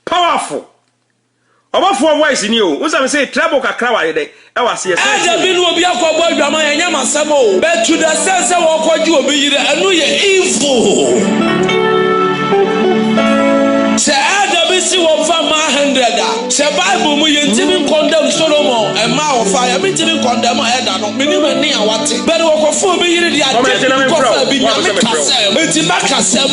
Powerful. Oba for voice ni o. Unsa me say trouble kakra wa de. E wa se yes. Aja bi no obi akọbọ adwama yenya masem o. But to the sense we okoju obi yire anu ye evil. Se ada bi si wo fa ma 100 se Bible mu ye ntimi condemn Solomon e ma wo fa ya mi ntimi condemn Eda no mini mani awate. But wo kofo obi yire di ade ko fa bi nya me kasem. Enti ma kasem.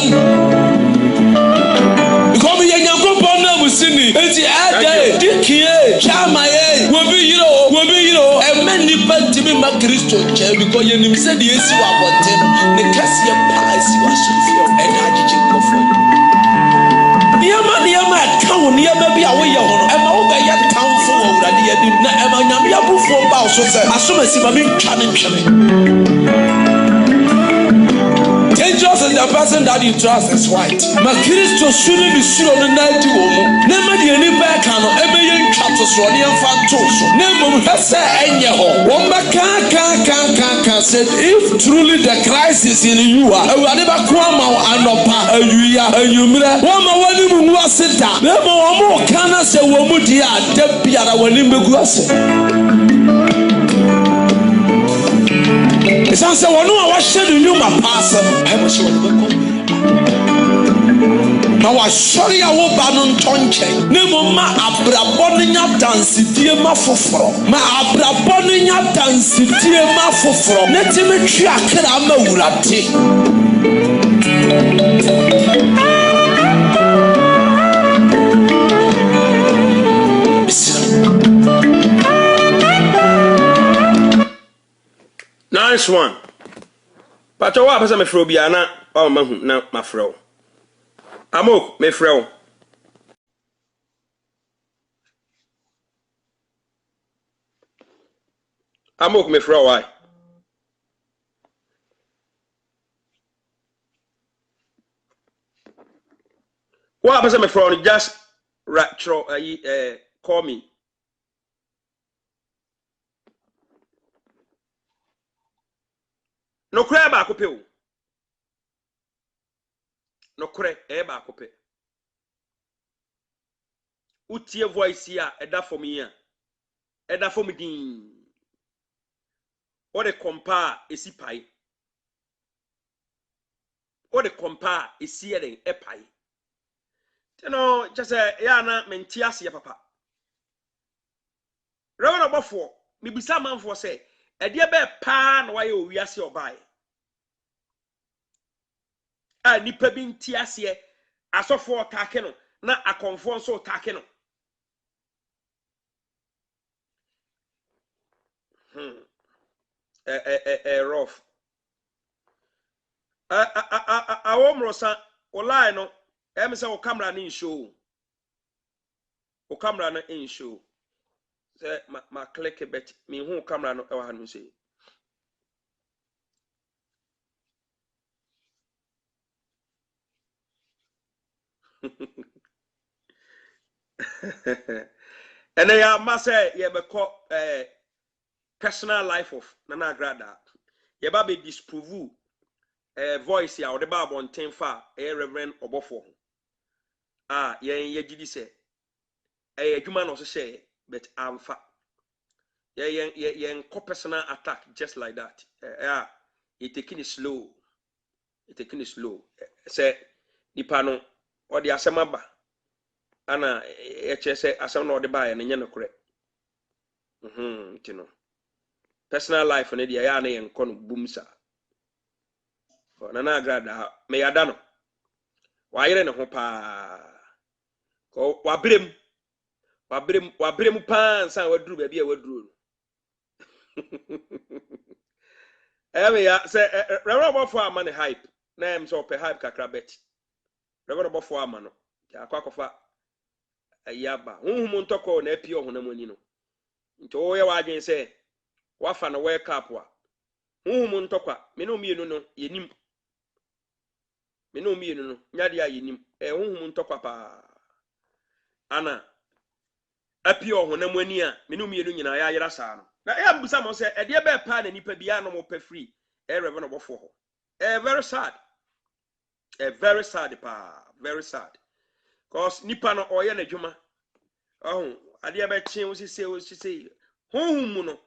Come here, young people. Musini, eti ade, dikie, chamaye, wobi yiro, e many penti me ma Kristo che because ye nim said yesi wa bonteno, ne kase pa esi wa sofio, e da jiji kofo. Niama ka wo niama bi a wo ye ho no, e ma wo be ya tamfo wo urade ye dim na e ma nyame ya bufo ba so se, asomasi ma me ntwa ne ntweme. Dangerous is the person that you trust is white. Ma Kristo shouldn't be sure on the night you will. Never the any back on every young cattle so the infantos. Never has said any home. One back can said if truly the Christ is in you are, I will never come out and up a you mira. One more when you was it. Never more can I say woman dear, Debiara when you make us. It's answer one who was shedding you my pastor. I was sure to go. Now I sorry I will ban on tonche. Nemo ma abrabonia dance die ma foforo. Ma abrabonia dance die ma foforo. Neti me twa kra ma wurate. Nice one. But what person me fro biana o mahu na mafro. Amok me fro. Amok me fro why? What person me fro just retro call me. No cry ba kope o. No cry ba kope. Utie voice ya eda for me ya. Eda for me din. O de compare esi pai. O de compare esi eden e pai. Teno just ya na menti ase ya papa. Reverend Obofo, mi bisa manfo say e de be pa na waye owiase obae. A nipa bi nti ase asofo otake no na akonfo nso otake no. Rough. Awomrosa o line no em say o camera na show. O camera na in show. Say ma click bet me hu camera no e wa hanu say. And I must say ye be call personal life of Nana Grada. Ye ba be disprove voice ya o de ba bonten fa Reverend Obofo. Ye gidi say adwuma no so say but amfa. Ye personal attack just like that. You taking it slow. You taking it slow. Say nipa no or the asemaba ana eche say asem no de ba ye ne no kure tino personal life ne dia ya na yen kono bumsa Nana Agrada me yadano wa yere ne ho pa ko wabrem pa nsan waduru ba bia waduru me ya se reverend bofo ama ne hype na em so pe hype kakra bet reverend bofo ama no ya akwakofa ayaba honhum ntoko na apie ohunam ani no nto ye wadwen se wafa no wake up wa honhum ntokwa me no mienu no yenim me no mienu no nyade ayenim honhum ntokwa pa ana apie ohunam ani a me no mienu nyina ya yera saa no na ya mbusa mo se ede be pa na nipa bia no mo pa free reverend bofo ho very sad pa very sad cause nipa no oye na dwuma ade be chen wo sise honhum no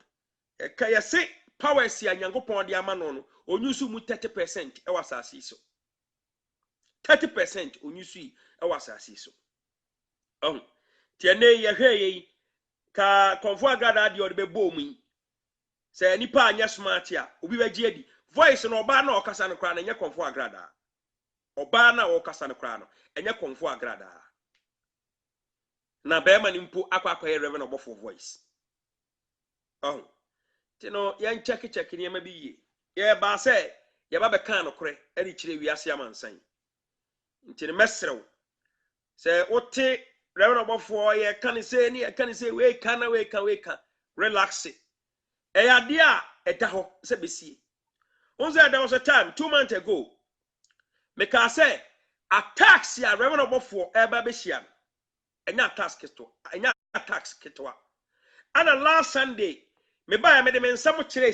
ka yese power si anyankopon de ama no onyusu mu 30% e wasase so 30% onyusu e wasase so tiene ye hwe ka konfo agrada de ode be bomu se nipa anya smart a obi beji adi voice no oba na okasa no kra na nye konfo agrada oba na okasa no kra no enye konfo agrada na be ma ni mpo akwa reverend obofo voice tino yan check ni ma bi ye ye ba se ye ba be kan no kre e ri kire wiase amansan ntini mesrew se wote reverend obofo ye kan se ni e kan se we kan relax e ya dia eta ho se besie onze there was a time 2 months ago me ka say attacks ya reverend obofo e ba be hia enya attacks kitwa and last Sunday me ba me de me nsam kire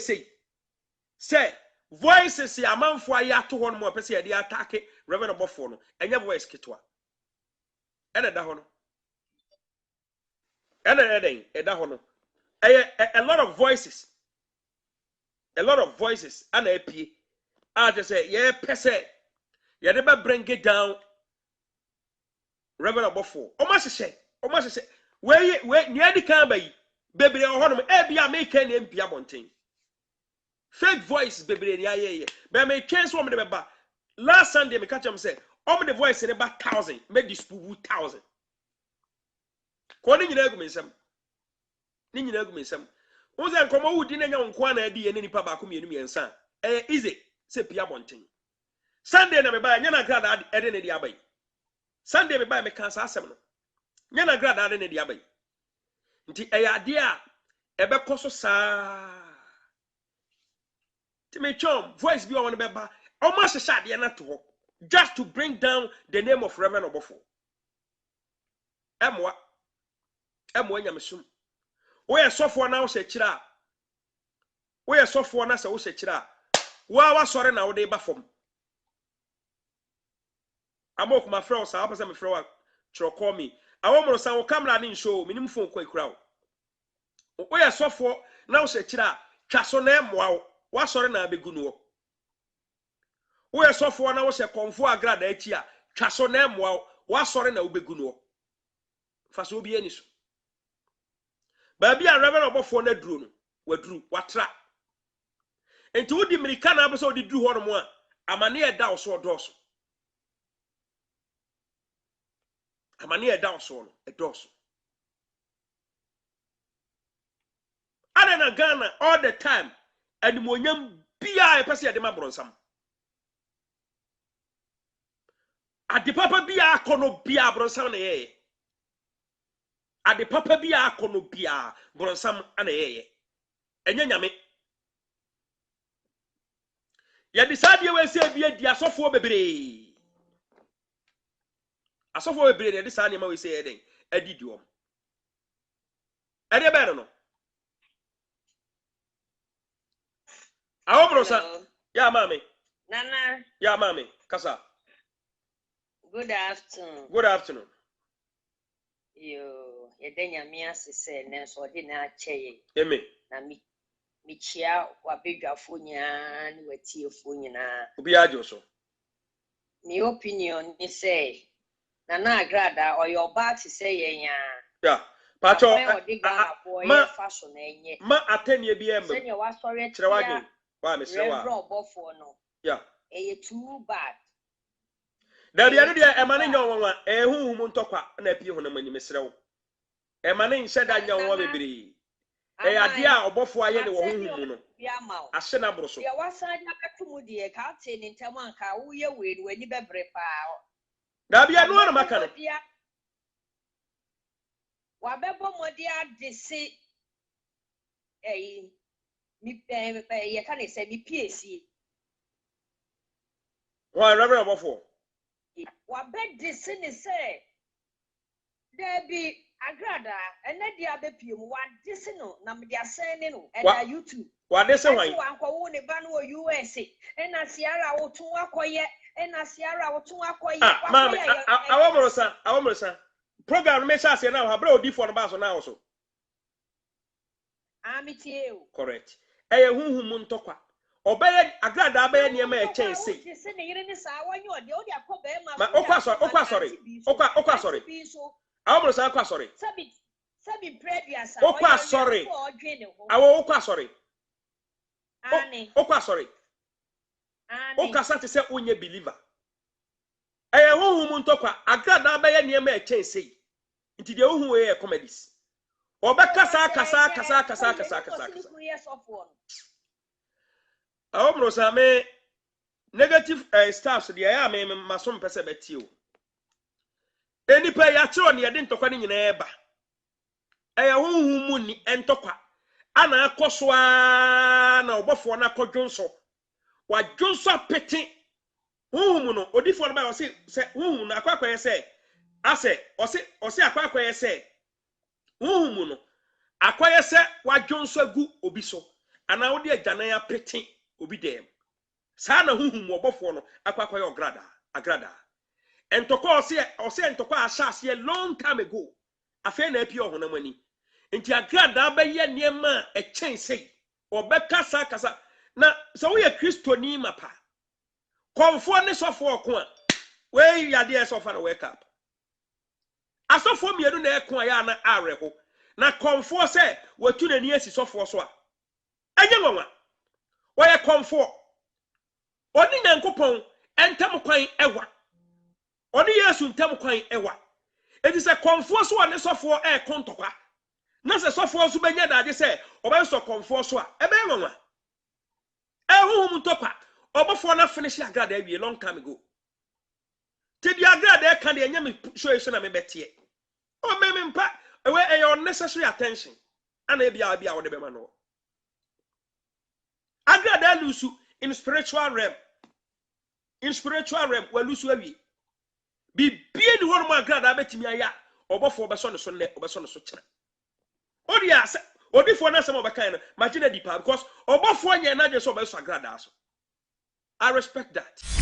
say voices ya manfo ayi to ho no mo pese ya de attack reverend obofo no enya voice kitwa ene da ho no ene da ho no a lot of voices and apie I just say yeah pese ya de ba bring it down reverend obofo o ma se we ni adi kan bayi bebre ho no e bia make na empia bonten fake voice bebre ni ayeye be me twen so me de beba last Sunday me catch am say o me the voice in about 1000 me dispute 1000 ko ni nyina gu me nsam Uze nkomo wudi na nya nkwa na adi ye ne nipa ba ko mienu miensa easy se pia bonten Sunday na me ba nya na grada ede ne di abai Sunday me ba me kan sa asem no nya na grada ade ne di abai nti ade a ebe koso sa ti me chom voice bi o won be ba o ma hye ade na to ho just to bring down the name of Reverend Obofo emwa nyamesum we sofo na wo hye kira we sofo na se wo hye kira wa sore na wo de ba fom amok ma frɛ sa apasa me frɛ wa tro call me awomro san wo camera ni show minim phone ko ekura wo we sofo na wo hye kira twa so na emwa wa sore na abegu no wo sofo na wo hye konfo agrada achi a twa so na emwa wa sore na obegu no fa so obi ani so ba bia Reverend Obofo na duro no waduru watra enti wodi mirika na abeso odi duru ho no mo a amane e da so odoso amane e da so no edoso ana na Ghana all the time animonyam bia e pese de mabronsam ade papa bia akono bia bronsam na ye ade papa bia akono bia bronsam ana ye enye nyame ya disade we se bia di asofo bebre ya disade ma we se eden adidiom ade be no awo brosa ya mame Nana ya mame kasa good afternoon yo yedenya miase se ne so de na akyeye eme na michia wabedwafo nya ni watiefo nyina obi ajo so mi opinion ni say Nana Agrada or your back to say yeah Pacho ma fashion enye ma atenie bi em senya wa sorry kire wagi wa me se wa robofo no yeah too bad da bia no dia e ma ne nyon wonwa e huhum ntokwa na apie ho na mani mesre wo e ma ne nhyɛ da nyon wo bebre e ade a obofo aye ne wo huhum no ahye na boro so ya wasan na betumu de ka te ne ntam anka wo ye we ni wani bebre pa da bia no na maka no wa bebo modi adese mi ye ka ne se mi piesi wa reverend obofo wa bedese ne se there be agrada ene dia bepie mu wa dese no na me dia sen ne no e da YouTube wa dese wan wa nkowo ne ba no USA ena siara wo tun akoye ena siara wo tun akoye ma awomrosa program me sha se na ha bra odi for no ba so na wo so amitie o correct eye huhum ntokwa obeye agrada abeye niam e chen se se ne yire ne sa wanyo ode odi akoba e ma okwa sorry awomrosa akwa sorry sabi previous okwa sorry awo okwa sorry ani okwa sorry okwa sante se onye believer eye huhum ntokwa agrada abeye niam e chen se nti de huhum e comedies obekasa kasa awomrosa me negative staffs de ya me masom pese betio enipa ya chiro ne yede ntokwa ne nyina eba eye huhum ni entokwa ana akosoa na obofo na kodwonso wa dwonso apete huhum no odifo no ba se huhum na akwakwaye se ase ose akwakwaye se huhum no akwakwaye se wa dwonso agu obi so ana wo de agyanan apete obi dem saa na huhum obofo no akwakwaye agrada entokwa ose entokwa ashase long time ago afa na apie ohona mani enti agrada abaye niema e chen sei obekasa kasa na so wo ye kristoni mapa konfo ne sofo oko a we yade e sofa na wake up asofo mienu na eko ya na areho na konfo se watu na ni esi sofo so a anye nwanwa wo ye konfo oni nyankopon entam kwan ewa oni yesu ntam kwan ewa edi se konfo so ne sofo e kontokwa na se sofo so benya daje se oba so konfo so a ebe nwanwa huhum ntokwa obofo na finish agrada awie long time ago ti di agrada e kan de enya me show so na me betie o me mpa we e unnecessary attention ana e bia wo de be ma no agrada lusu in spiritual realm we lusu awie bibie ni wonu agrada betimi aya obofo obeso ne so ne obeso ne so kire odi ase odifo na sem obekan no magina dipa because obofo nya na je so obeso agrada so I respect that.